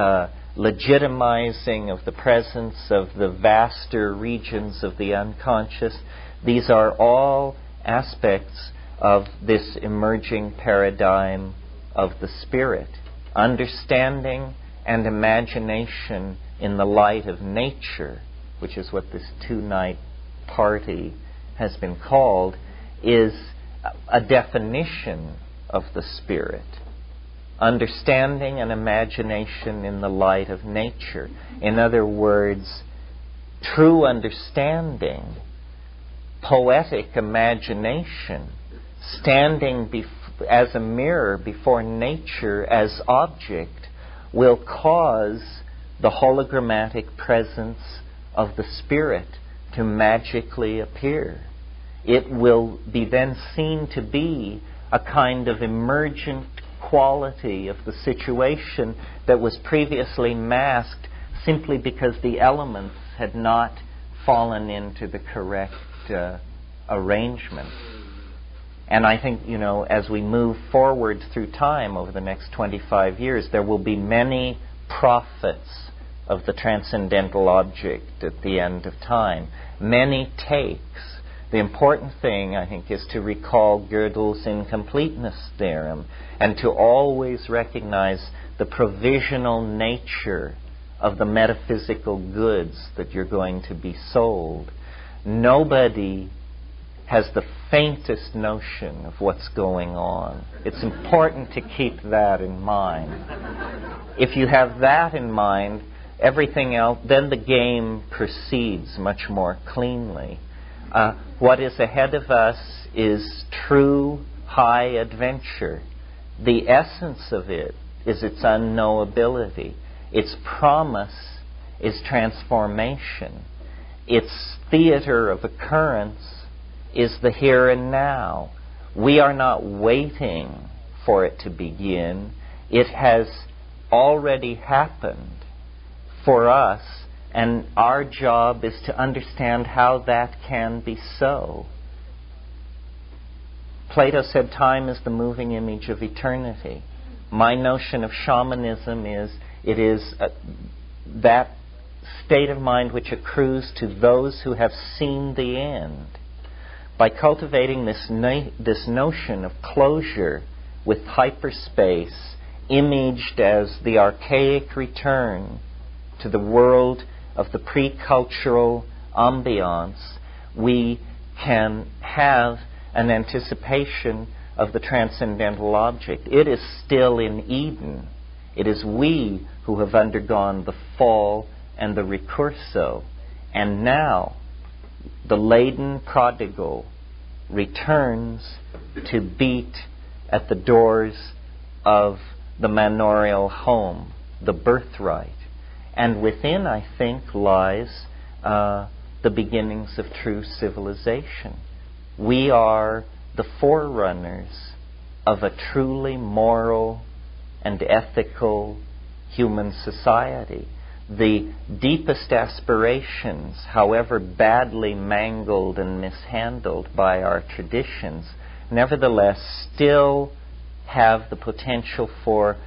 legitimizing of the presence of the vaster regions of the unconscious, these are all aspects of this emerging paradigm of the spirit. Understanding and imagination in the light of nature, which is what this two-night party has been called, is a definition of the spirit. Understanding and imagination in the light of nature. In other words, true understanding, poetic imagination, standing as a mirror before nature as object, will cause the hologrammatic presence of the spirit to magically appear. It will be then seen to be a kind of emergent quality of the situation that was previously masked simply because the elements had not fallen into the correct arrangement. And I think, as we move forward through time over the next 25 years, there will be many prophets of the transcendental object at the end of time. Many takes. The important thing, I think, is to recall Gödel's incompleteness theorem and to always recognize the provisional nature of the metaphysical goods that you're going to be sold. Nobody has the faintest notion of what's going on. It's important to keep that in mind. If you have that in mind, everything else, then the game proceeds much more cleanly. What is ahead of us is true high adventure. The essence of it is its unknowability. Its promise is transformation. Its theater of occurrence is the here and now. We are not waiting for it to begin. It has already happened for us, and our job is to understand how that can be so. Plato said time is the moving image of eternity. My notion of shamanism is it is that state of mind which accrues to those who have seen the end. By cultivating this notion of closure with hyperspace, imaged as the archaic return to the world of the pre-cultural ambiance, we can have an anticipation of the transcendental object. It is still in Eden. It is we who have undergone the fall and the recurso. And now the laden prodigal returns to beat at the doors of the manorial home, the birthright. And within, I think, lies the beginnings of true civilization. We are the forerunners of a truly moral and ethical human society. The deepest aspirations, however badly mangled and mishandled by our traditions, nevertheless still have the potential for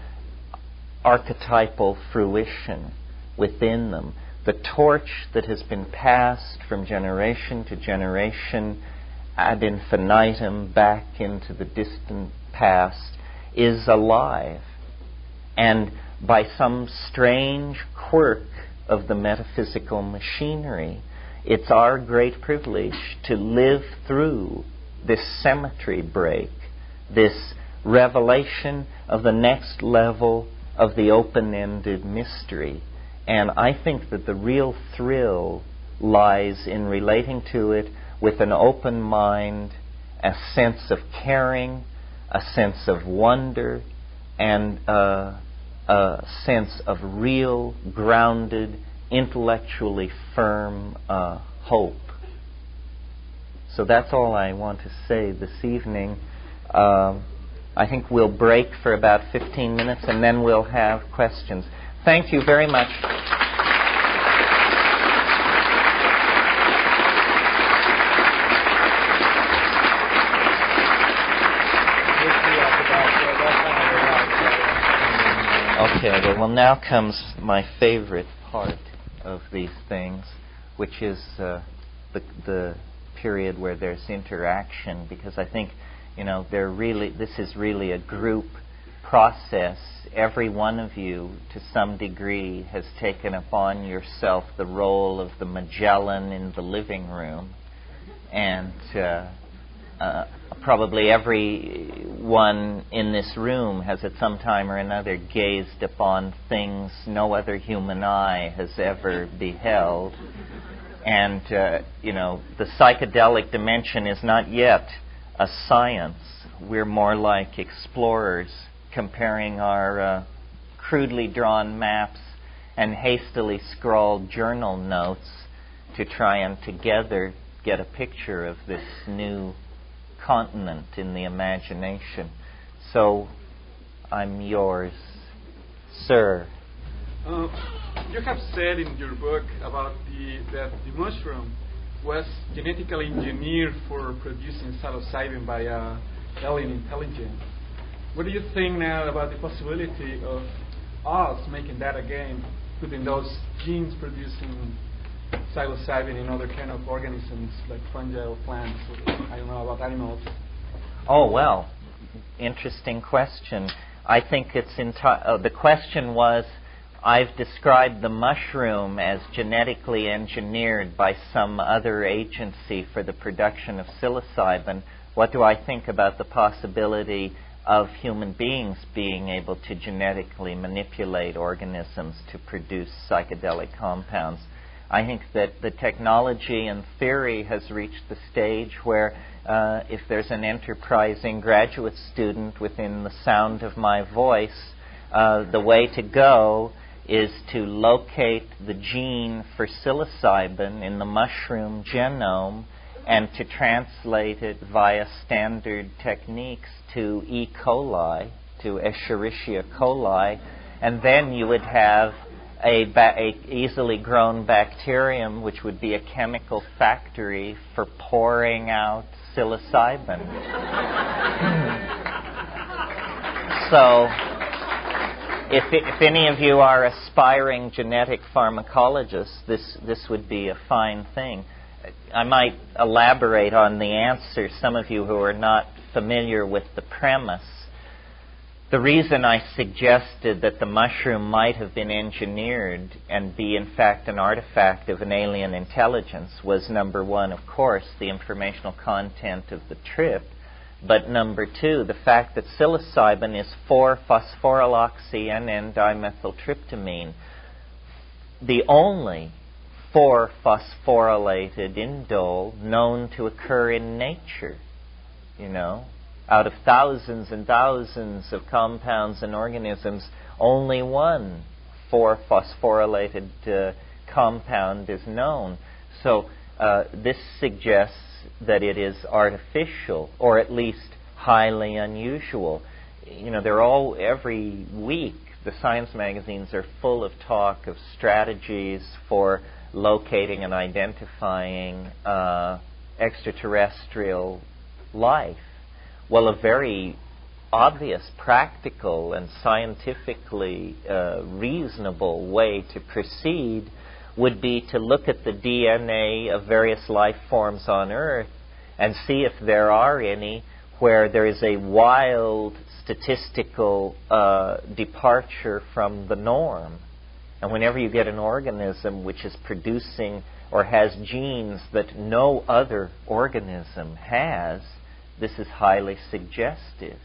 archetypal fruition within them. The torch that has been passed from generation to generation ad infinitum back into the distant past is alive. And by some strange quirk of the metaphysical machinery, it's our great privilege to live through this symmetry break, this revelation of the next level of the open-ended mystery. And I think that the real thrill lies in relating to it with an open mind, a sense of caring, a sense of wonder, and a sense of real, grounded, intellectually firm hope. So that's all I want to say this evening. I think we'll break for about 15 minutes, and then we'll have questions. Thank you very much. Okay, well, now comes my favorite part of these things, which is the period where there's interaction, because I think, this is really a group process. Every one of you, to some degree, has taken upon yourself the role of the Magellan in the living room, and probably everyone in this room has at some time or another gazed upon things no other human eye has ever beheld. And, the psychedelic dimension is not yet a science. We're more like explorers, comparing our crudely drawn maps and hastily scrawled journal notes to try and together get a picture of this new continent in the imagination. So, I'm yours, sir. You have said in your book about that the mushroom was genetically engineered for producing psilocybin by alien intelligence. What do you think now about the possibility of us making that again, putting those genes producing psilocybin in other kind of organisms like fungi or plants, or, I don't know, about animals? Oh, well, interesting question. I think it's the question was, I've described the mushroom as genetically engineered by some other agency for the production of psilocybin. What do I think about the possibility of human beings being able to genetically manipulate organisms to produce psychedelic compounds? I think that the technology and theory has reached the stage where if there's an enterprising graduate student within the sound of my voice, the way to go is to locate the gene for psilocybin in the mushroom genome and to translate it via standard techniques to E. coli, to Escherichia coli, and then you would have a easily grown bacterium, which would be a chemical factory for pouring out psilocybin. So, if any of you are aspiring genetic pharmacologists, this would be a fine thing. I might elaborate on the answer, some of you who are not familiar with the premise. The reason I suggested that the mushroom might have been engineered and be in fact an artifact of an alien intelligence was, number one, of course, the informational content of the trip, but number two, the fact that psilocybin is 4-phosphoryloxy-N-dimethyltryptamine, the only 4-phosphorylated indole known to occur in nature, Out of thousands and thousands of compounds and organisms, only one 4-phosphorylated compound is known. So this suggests that it is artificial, or at least highly unusual. Every week the science magazines are full of talk of strategies for locating and identifying extraterrestrial life. Well, a very obvious, practical, and scientifically reasonable way to proceed would be to look at the DNA of various life forms on Earth and see if there are any where there is a wild statistical departure from the norm. And whenever you get an organism which is producing or has genes that no other organism has, this is highly suggestive,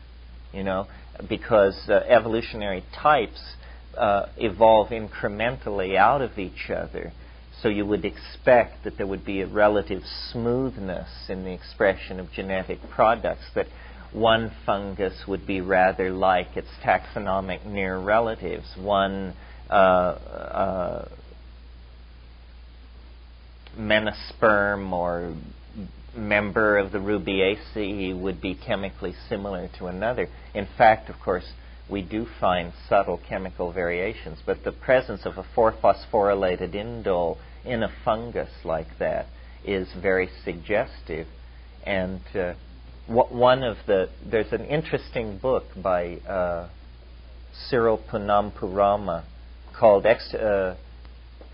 because evolutionary types evolve incrementally out of each other. So you would expect that there would be a relative smoothness in the expression of genetic products, that one fungus would be rather like its taxonomic near relatives, one menosperm or member of the Rubiaceae would be chemically similar to another. In fact, of course, we do find subtle chemical variations, but the presence of a 4-phosphorylated indole in a fungus like that is very suggestive. And there's an interesting book by Cyril Punampurama called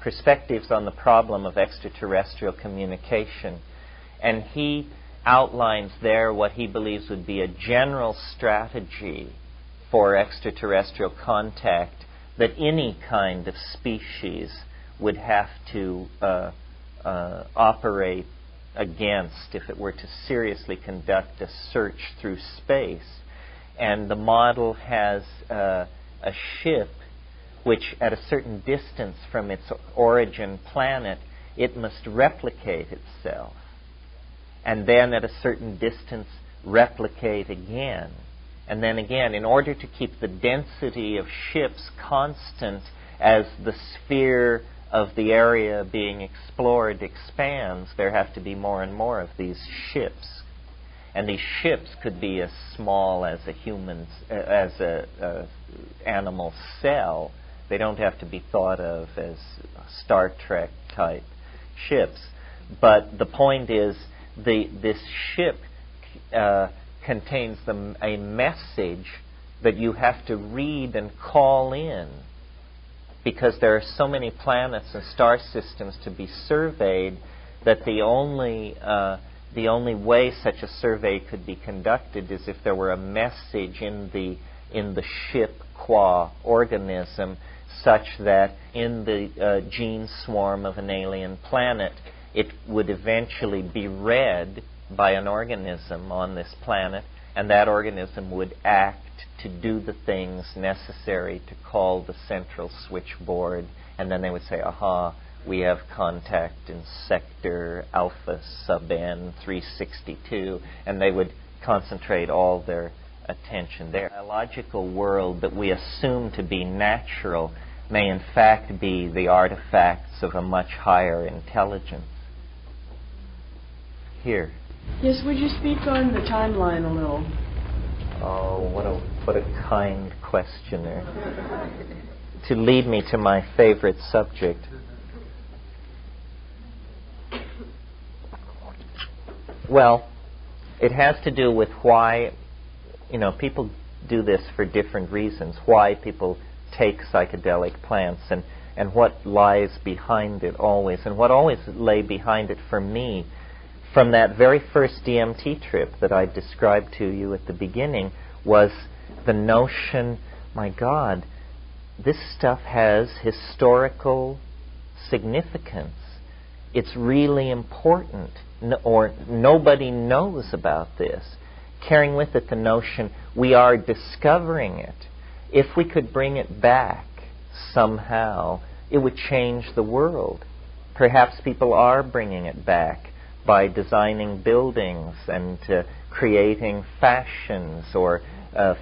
Perspectives on the Problem of Extraterrestrial Communication. And he outlines there what he believes would be a general strategy for extraterrestrial contact that any kind of species would have to operate against if it were to seriously conduct a search through space. And the model has a ship which, at a certain distance from its origin planet, it must replicate itself. And then at a certain distance, replicate again. And then again, in order to keep the density of ships constant as the sphere of the area being explored expands, there have to be more and more of these ships. And these ships could be as small as a animal cell. They don't have to be thought of as Star Trek type ships. But the point is, this ship contains a message that you have to read and call in, because there are so many planets and star systems to be surveyed that the only way such a survey could be conducted is if there were a message in the ship qua organism, such that in the gene swarm of an alien planet it would eventually be read by an organism on this planet, and that organism would act to do the things necessary to call the central switchboard, and then they would say, aha, we have contact in sector alpha sub n 362, and they would concentrate all their attention there. The biological world that we assume to be natural may in fact be the artifacts of a much higher intelligence. Here. Yes, would you speak on the timeline a little? Oh, what a kind questioner. To lead me to my favorite subject. Well, it has to do with why, people do this for different reasons, why people take psychedelic plants and what lies behind it always. And what always lay behind it for me, from that very first DMT trip that I described to you at the beginning, was the notion, my God, this stuff has historical significance. It's really important, or nobody knows about this. Carrying with it the notion we are discovering it. If we could bring it back somehow, it would change the world. Perhaps people are bringing it back by designing buildings and creating fashions or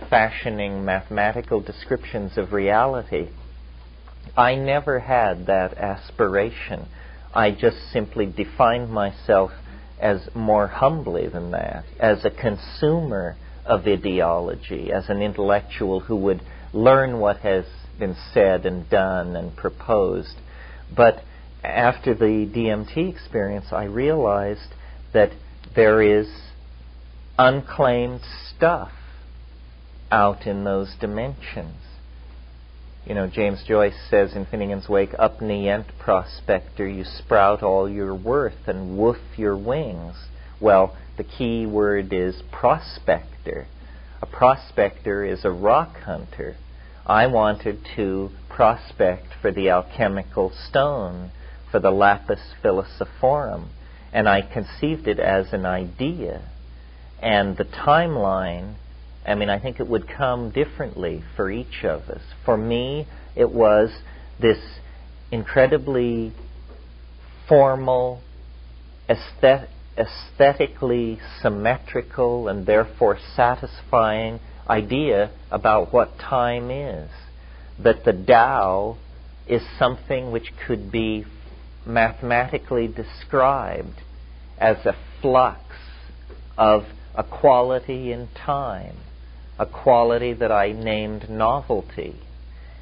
fashioning mathematical descriptions of reality. I never had that aspiration. I just simply defined myself as more humbly than that, as a consumer of ideology, as an intellectual who would learn what has been said and done and proposed. But after the DMT experience, I realized that there is unclaimed stuff out in those dimensions. James Joyce says in Finnegan's Wake, up nient prospector, you sprout all your worth and woof your wings. Well, the key word is prospector. A prospector is a rock hunter. I wanted to prospect for the alchemical stone, for the lapis philosophorum, and I conceived it as an idea. And the timeline, I think it would come differently for each of us. For me, it was this incredibly formal, aesthetically symmetrical, and therefore satisfying idea about what time is. That the Tao is something which could be mathematically described as a flux of a quality in time, a quality that I named novelty.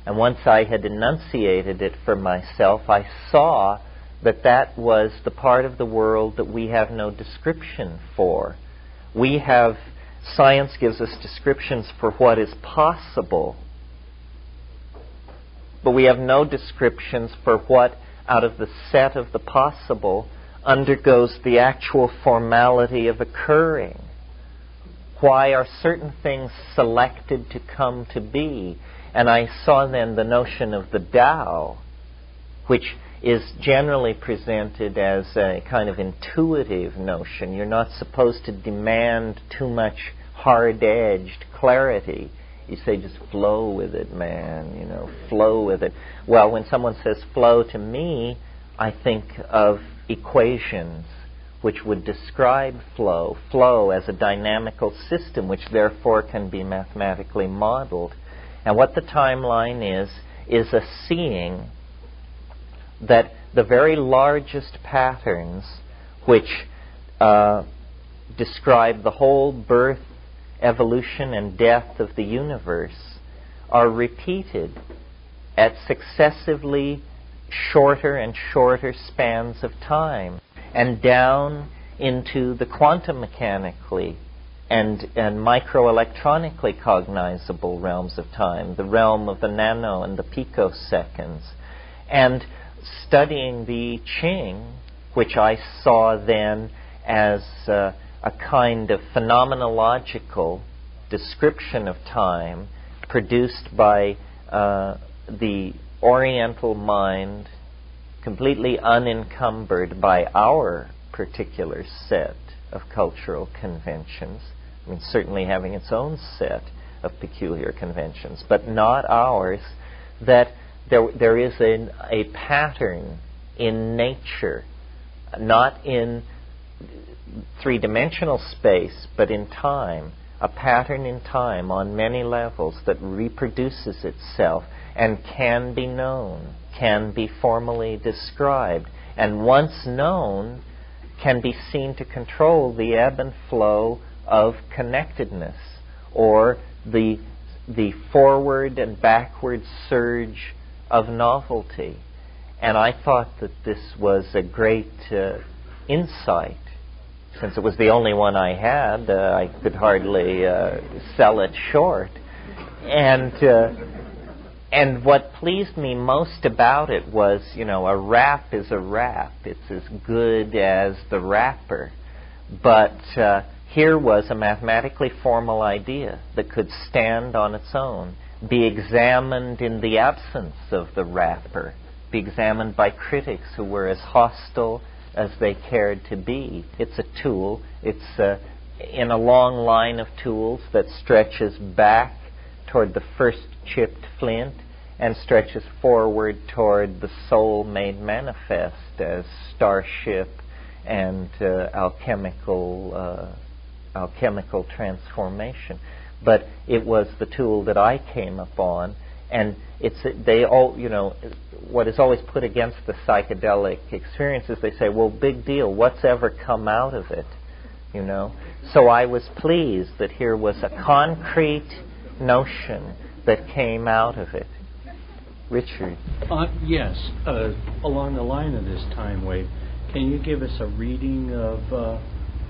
And once I had enunciated it for myself, I saw that that was the part of the world that we have no description for. Science gives us descriptions for what is possible, but we have no descriptions for what, out of the set of the possible, undergoes the actual formality of occurring. Why are certain things selected to come to be? And I saw then the notion of the Tao, which is generally presented as a kind of intuitive notion. You're not supposed to demand too much hard-edged clarity. You say, just flow with it, man, flow with it. Well, when someone says flow to me, I think of equations which would describe flow as a dynamical system which therefore can be mathematically modeled. And what the timeline is a seeing that the very largest patterns which describe the whole birth, evolution, and death of the universe are repeated at successively shorter and shorter spans of time, and down into the quantum mechanically and microelectronically cognizable realms of time, the realm of the nano and the picoseconds. And studying the Qing, which I saw then as a kind of phenomenological description of time produced by the Oriental mind, completely unencumbered by our particular set of cultural conventions. I mean, certainly having its own set of peculiar conventions, but not ours, that there is a pattern in nature, not in three-dimensional space, but in time, a pattern in time on many levels that reproduces itself and can be known, can be formally described, and once known, can be seen to control the ebb and flow of connectedness, or the forward and backward surge of novelty. And I thought that this was a great insight. Since it was the only one I had, I could hardly sell it short. And what pleased me most about it was, a rap is a rap. It's as good as the rapper. But here was a mathematically formal idea that could stand on its own, be examined in the absence of the rapper, be examined by critics who were as hostile as they cared to be. It's a tool. It's in a long line of tools that stretches back toward the first chipped flint and stretches forward toward the soul made manifest as starship and alchemical transformation. But it was the tool that I came upon, and what is always put against the psychedelic experiences, they say, well, big deal, what's ever come out of it? So I was pleased that here was a concrete notion that came out of it. Richard? Yes, along the line of this time wave, can you give us a reading of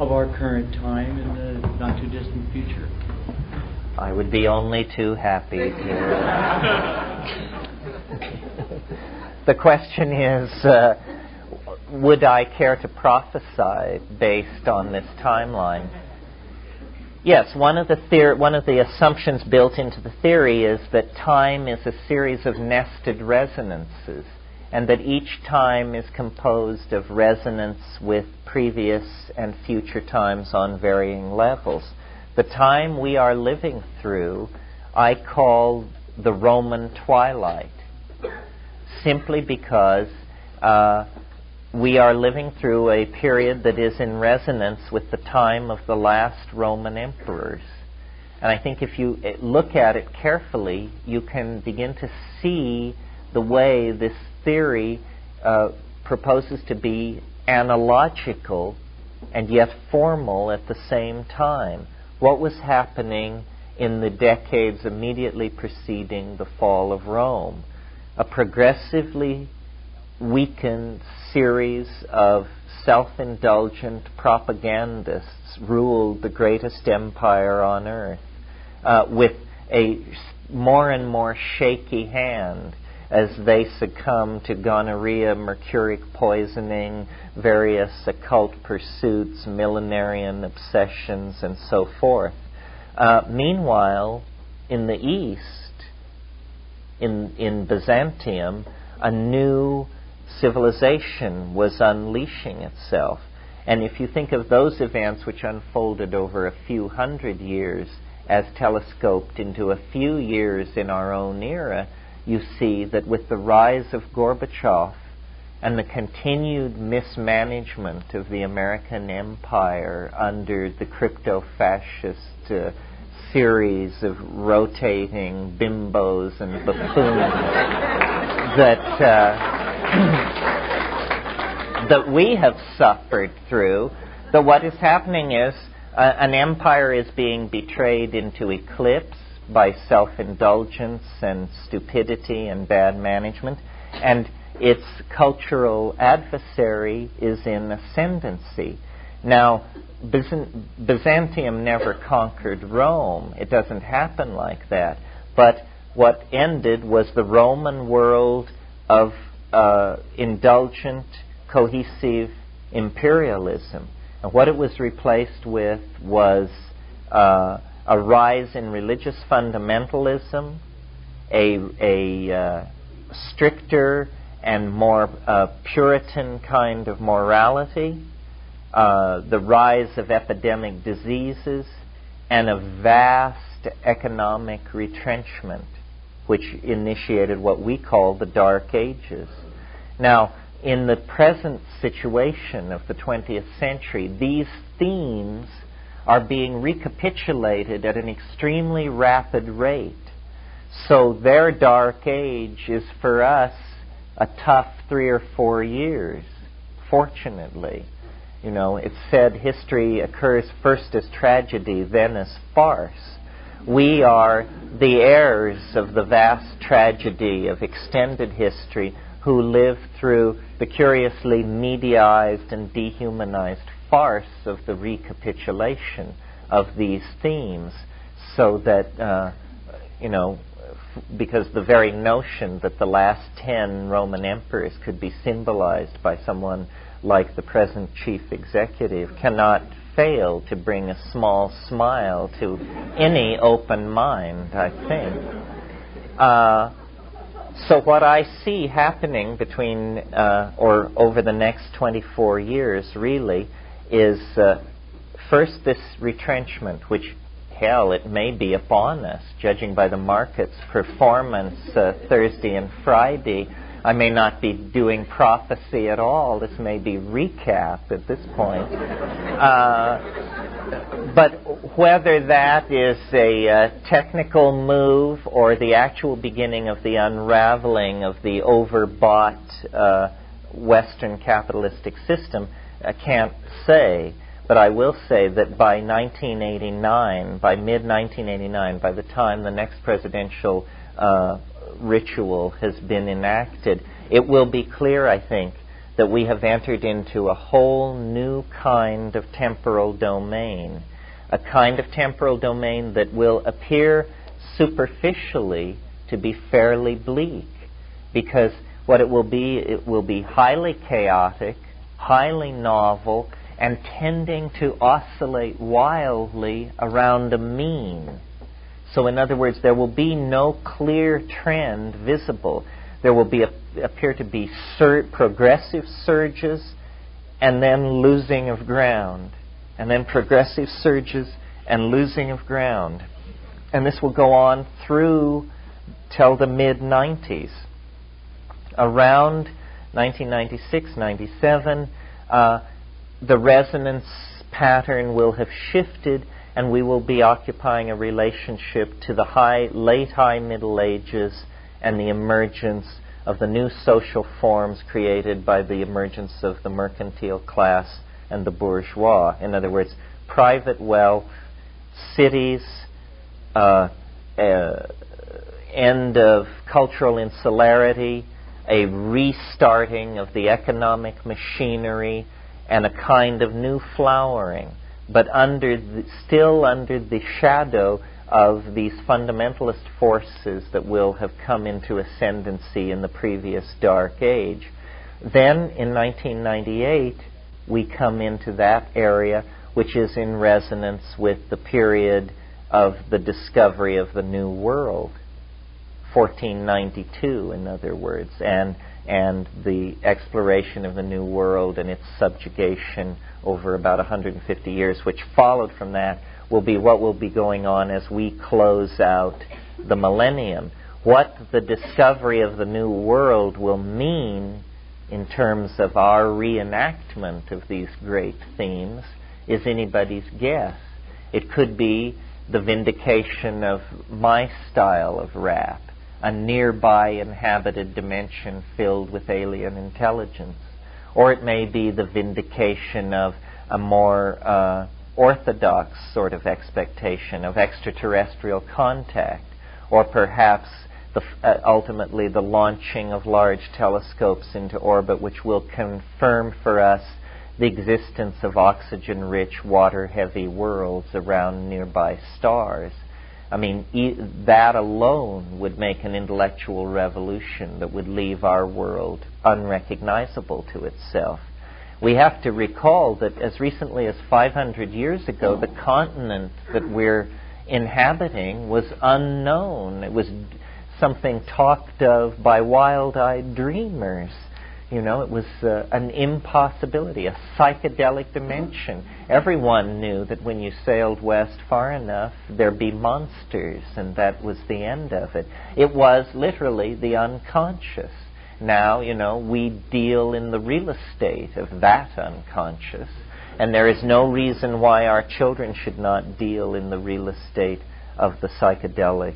our current time in the not too distant future? I would be only too happy to. The question is, would I care to prophesy based on this timeline? Yes, one of the assumptions built into the theory is that time is a series of nested resonances, and that each time is composed of resonance with previous and future times on varying levels. The time we are living through, I call the Roman twilight, simply because we are living through a period that is in resonance with the time of the last Roman emperors. And I think if you look at it carefully, you can begin to see the way this theory proposes to be analogical and yet formal at the same time. What was happening in the decades immediately preceding the fall of Rome? A progressively weakened series of self-indulgent propagandists ruled the greatest empire on earth with a more and more shaky hand as they succumb to gonorrhea, mercuric poisoning, various occult pursuits, millenarian obsessions, and so forth. Meanwhile, in the East, in Byzantium, a new civilization was unleashing itself. And if you think of those events which unfolded over a few hundred years as telescoped into a few years in our own era, you see that with the rise of Gorbachev and the continued mismanagement of the American empire under the crypto-fascist series of rotating bimbos and buffoons that we have suffered through, that what is happening is an empire is being betrayed into eclipse by self-indulgence and stupidity and bad management, and its cultural adversary is in ascendancy. Now, Byzantium never conquered Rome. It doesn't happen like that. But what ended was the Roman world of indulgent, cohesive imperialism. And what it was replaced with was a rise in religious fundamentalism, a stricter and more Puritan kind of morality, the rise of epidemic diseases, and a vast economic retrenchment, which initiated what we call the Dark Ages. Now, in the present situation of the 20th century, these themes are being recapitulated at an extremely rapid rate. So their dark age is for us a tough 3 or 4 years, fortunately. You know, it's said history occurs first as tragedy, then as farce. We are the heirs of the vast tragedy of extended history who live through the curiously mediaized and dehumanized farce of the recapitulation of these themes, so that, because the very notion that the last 10 Roman emperors could be symbolized by someone like the present chief executive cannot fail to bring a small smile to any open mind, I think. So what I see happening between, or over the next 24 years, really, is first this retrenchment, which, hell, it may be upon us, judging by the market's performance Thursday and Friday. I may not be doing prophecy at all. This may be recap at this point. But whether that is a technical move or the actual beginning of the unraveling of the overbought Western capitalistic system, I can't say. But I will say that by 1989, by mid-1989, by the time the next presidential ritual has been enacted, it will be clear, I think, that we have entered into a whole new kind of temporal domain, a kind of temporal domain that will appear superficially to be fairly bleak, because what it will be highly chaotic, highly novel, and tending to oscillate wildly around a mean. So in other words, there will be no clear trend visible. There will appear to be progressive surges and then losing of ground, and then progressive surges and losing of ground. And this will go on through till the mid-90s. Around 1996-97, the resonance pattern will have shifted, and we will be occupying a relationship to the late high Middle Ages and the emergence of the new social forms created by the emergence of the mercantile class and the bourgeois. In other words, private wealth, cities, end of cultural insularity, a restarting of the economic machinery, and a kind of new flowering, but still under the shadow of these fundamentalist forces that will have come into ascendancy in the previous Dark Age. Then, in 1998, we come into that area which is in resonance with the period of the discovery of the New World, 1492, in other words, and the exploration of the New World and its subjugation over about 150 years, which followed from that, will be what will be going on as we close out the millennium. What the discovery of the New World will mean in terms of our reenactment of these great themes is anybody's guess. It could be the vindication of my style of rap, a nearby inhabited dimension filled with alien intelligence. Or it may be the vindication of a more orthodox sort of expectation of extraterrestrial contact, or perhaps ultimately the launching of large telescopes into orbit, which will confirm for us the existence of oxygen-rich, water-heavy worlds around nearby stars. I mean, that alone would make an intellectual revolution that would leave our world unrecognizable to itself. We have to recall that as recently as 500 years ago, the continent that we're inhabiting was unknown. It was something talked of by wild-eyed dreamers. You know, it was an impossibility, a psychedelic dimension. Everyone knew that when you sailed west far enough, there'd be monsters, and that was the end of it. It was literally the unconscious. Now, you know, we deal in the real estate of that unconscious, and there is no reason why our children should not deal in the real estate of the psychedelic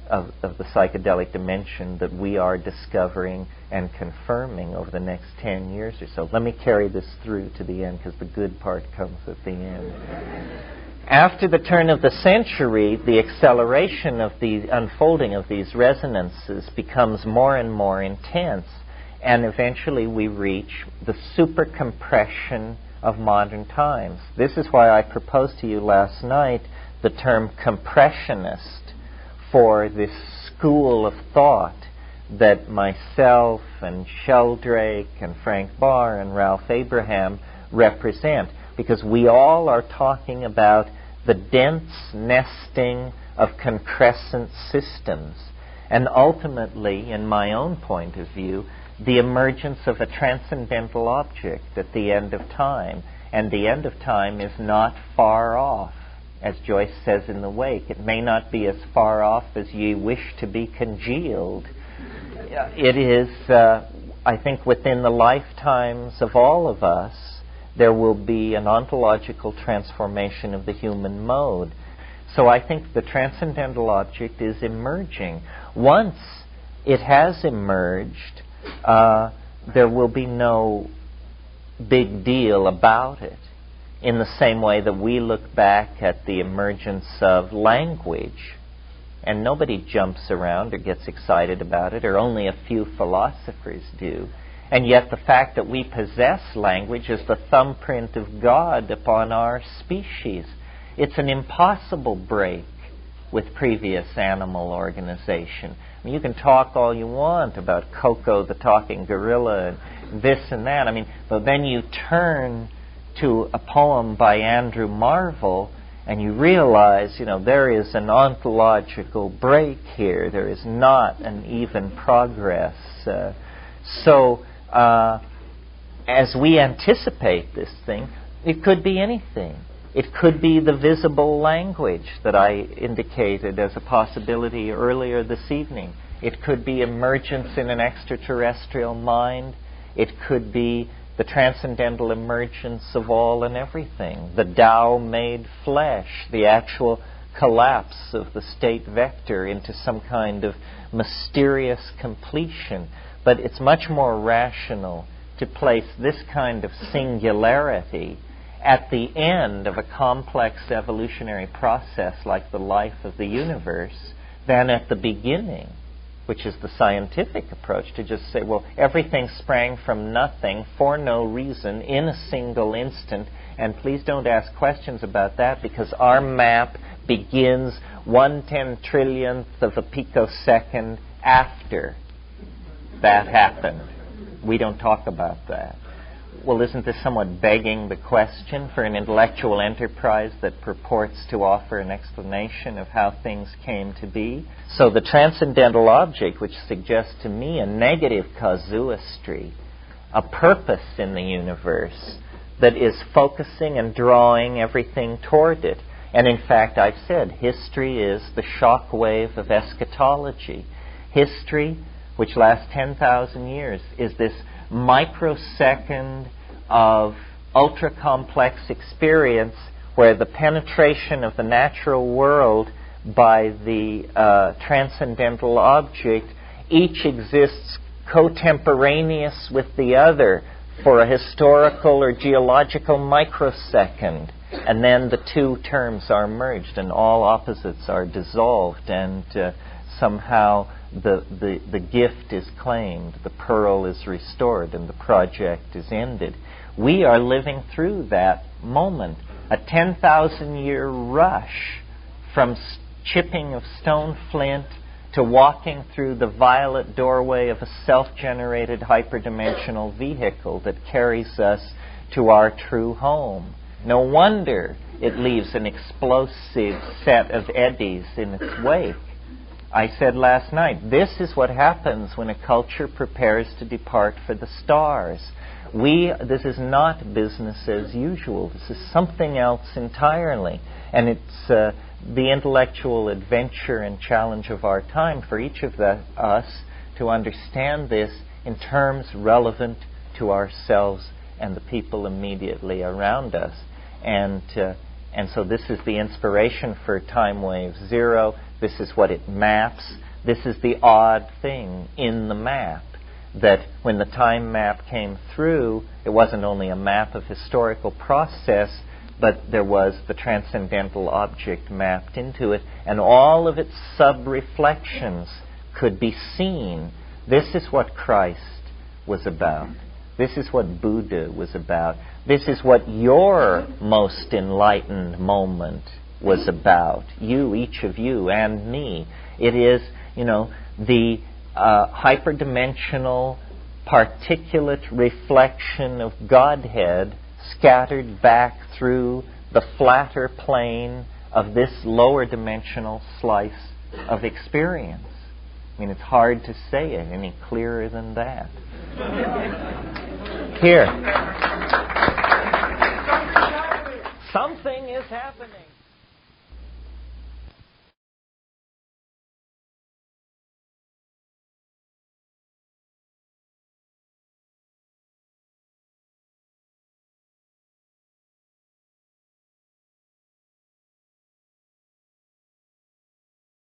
of the psychedelic dimension that we are discovering and confirming over the next 10 years or so. Let me carry this through to the end, because the good part comes at the end. After the turn of the century, the acceleration of the unfolding of these resonances becomes more and more intense, and eventually we reach the supercompression of modern times. This is why I proposed to you last night the term compressionist for this school of thought that myself and Sheldrake and Frank Barr and Ralph Abraham represent, because we all are talking about the dense nesting of concrescent systems, and ultimately, in my own point of view, the emergence of a transcendental object at the end of time. And the end of time is not far off. As Joyce says in The Wake, it may not be as far off as ye wish to be congealed. It is, I think, within the lifetimes of all of us, there will be an ontological transformation of the human mode. So I think the transcendental object is emerging. Once it has emerged, there will be no big deal about it, in the same way that we look back at the emergence of language, and nobody jumps around or gets excited about it, or only a few philosophers do. And yet the fact that we possess language is the thumbprint of God upon our species. It's an impossible break with previous animal organization. I mean, you can talk all you want about Coco the talking gorilla and this and that. I mean, but then you turn to a poem by Andrew Marvell and you realize, there is an ontological break here. There is not an even progress. So as we anticipate this thing, it could be anything. It could be the visible language that I indicated as a possibility earlier this evening. It could be emergence in an extraterrestrial mind. It could be the transcendental emergence of all and everything, the Tao made flesh, the actual collapse of the state vector into some kind of mysterious completion. But it's much more rational to place this kind of singularity at the end of a complex evolutionary process like the life of the universe than at the beginning, which is the scientific approach, to just say, well, everything sprang from nothing for no reason in a single instant, and please don't ask questions about that because our map begins 1/10 trillionth of a picosecond after that happened. We don't talk about that. Well, isn't this somewhat begging the question for an intellectual enterprise that purports to offer an explanation of how things came to be? So the transcendental object, which suggests to me a negative casuistry, a purpose in the universe that is focusing and drawing everything toward it. And in fact, I've said, history is the shock wave of eschatology. History, which lasts 10,000 years, is this microsecond of ultra-complex experience where the penetration of the natural world by the transcendental object each exists cotemporaneous with the other for a historical or geological microsecond, and then the two terms are merged and all opposites are dissolved, and somehow the gift is claimed, the pearl is restored, and the project is ended. We are living through that moment, a 10,000-year rush from chipping of stone flint to walking through the violet doorway of a self-generated hyperdimensional vehicle that carries us to our true home. No wonder it leaves an explosive set of eddies in its wake. I said last night, this is what happens when a culture prepares to depart for the stars. This is not business as usual. This is something else entirely. And it's the intellectual adventure and challenge of our time for each of us to understand this in terms relevant to ourselves and the people immediately around us. And so this is the inspiration for Time Wave Zero. This is what it maps. This is the odd thing in the map, that when the time map came through, it wasn't only a map of historical process, but there was the transcendental object mapped into it, and all of its sub-reflections could be seen. This is what Christ was about. This is what Buddha was about. This is what your most enlightened moment was about. You, each of you, and me. It is, the hyperdimensional particulate reflection of Godhead scattered back through the flatter plane of this lower dimensional slice of experience. I mean, it's hard to say it any clearer than that. Here. Something is happening.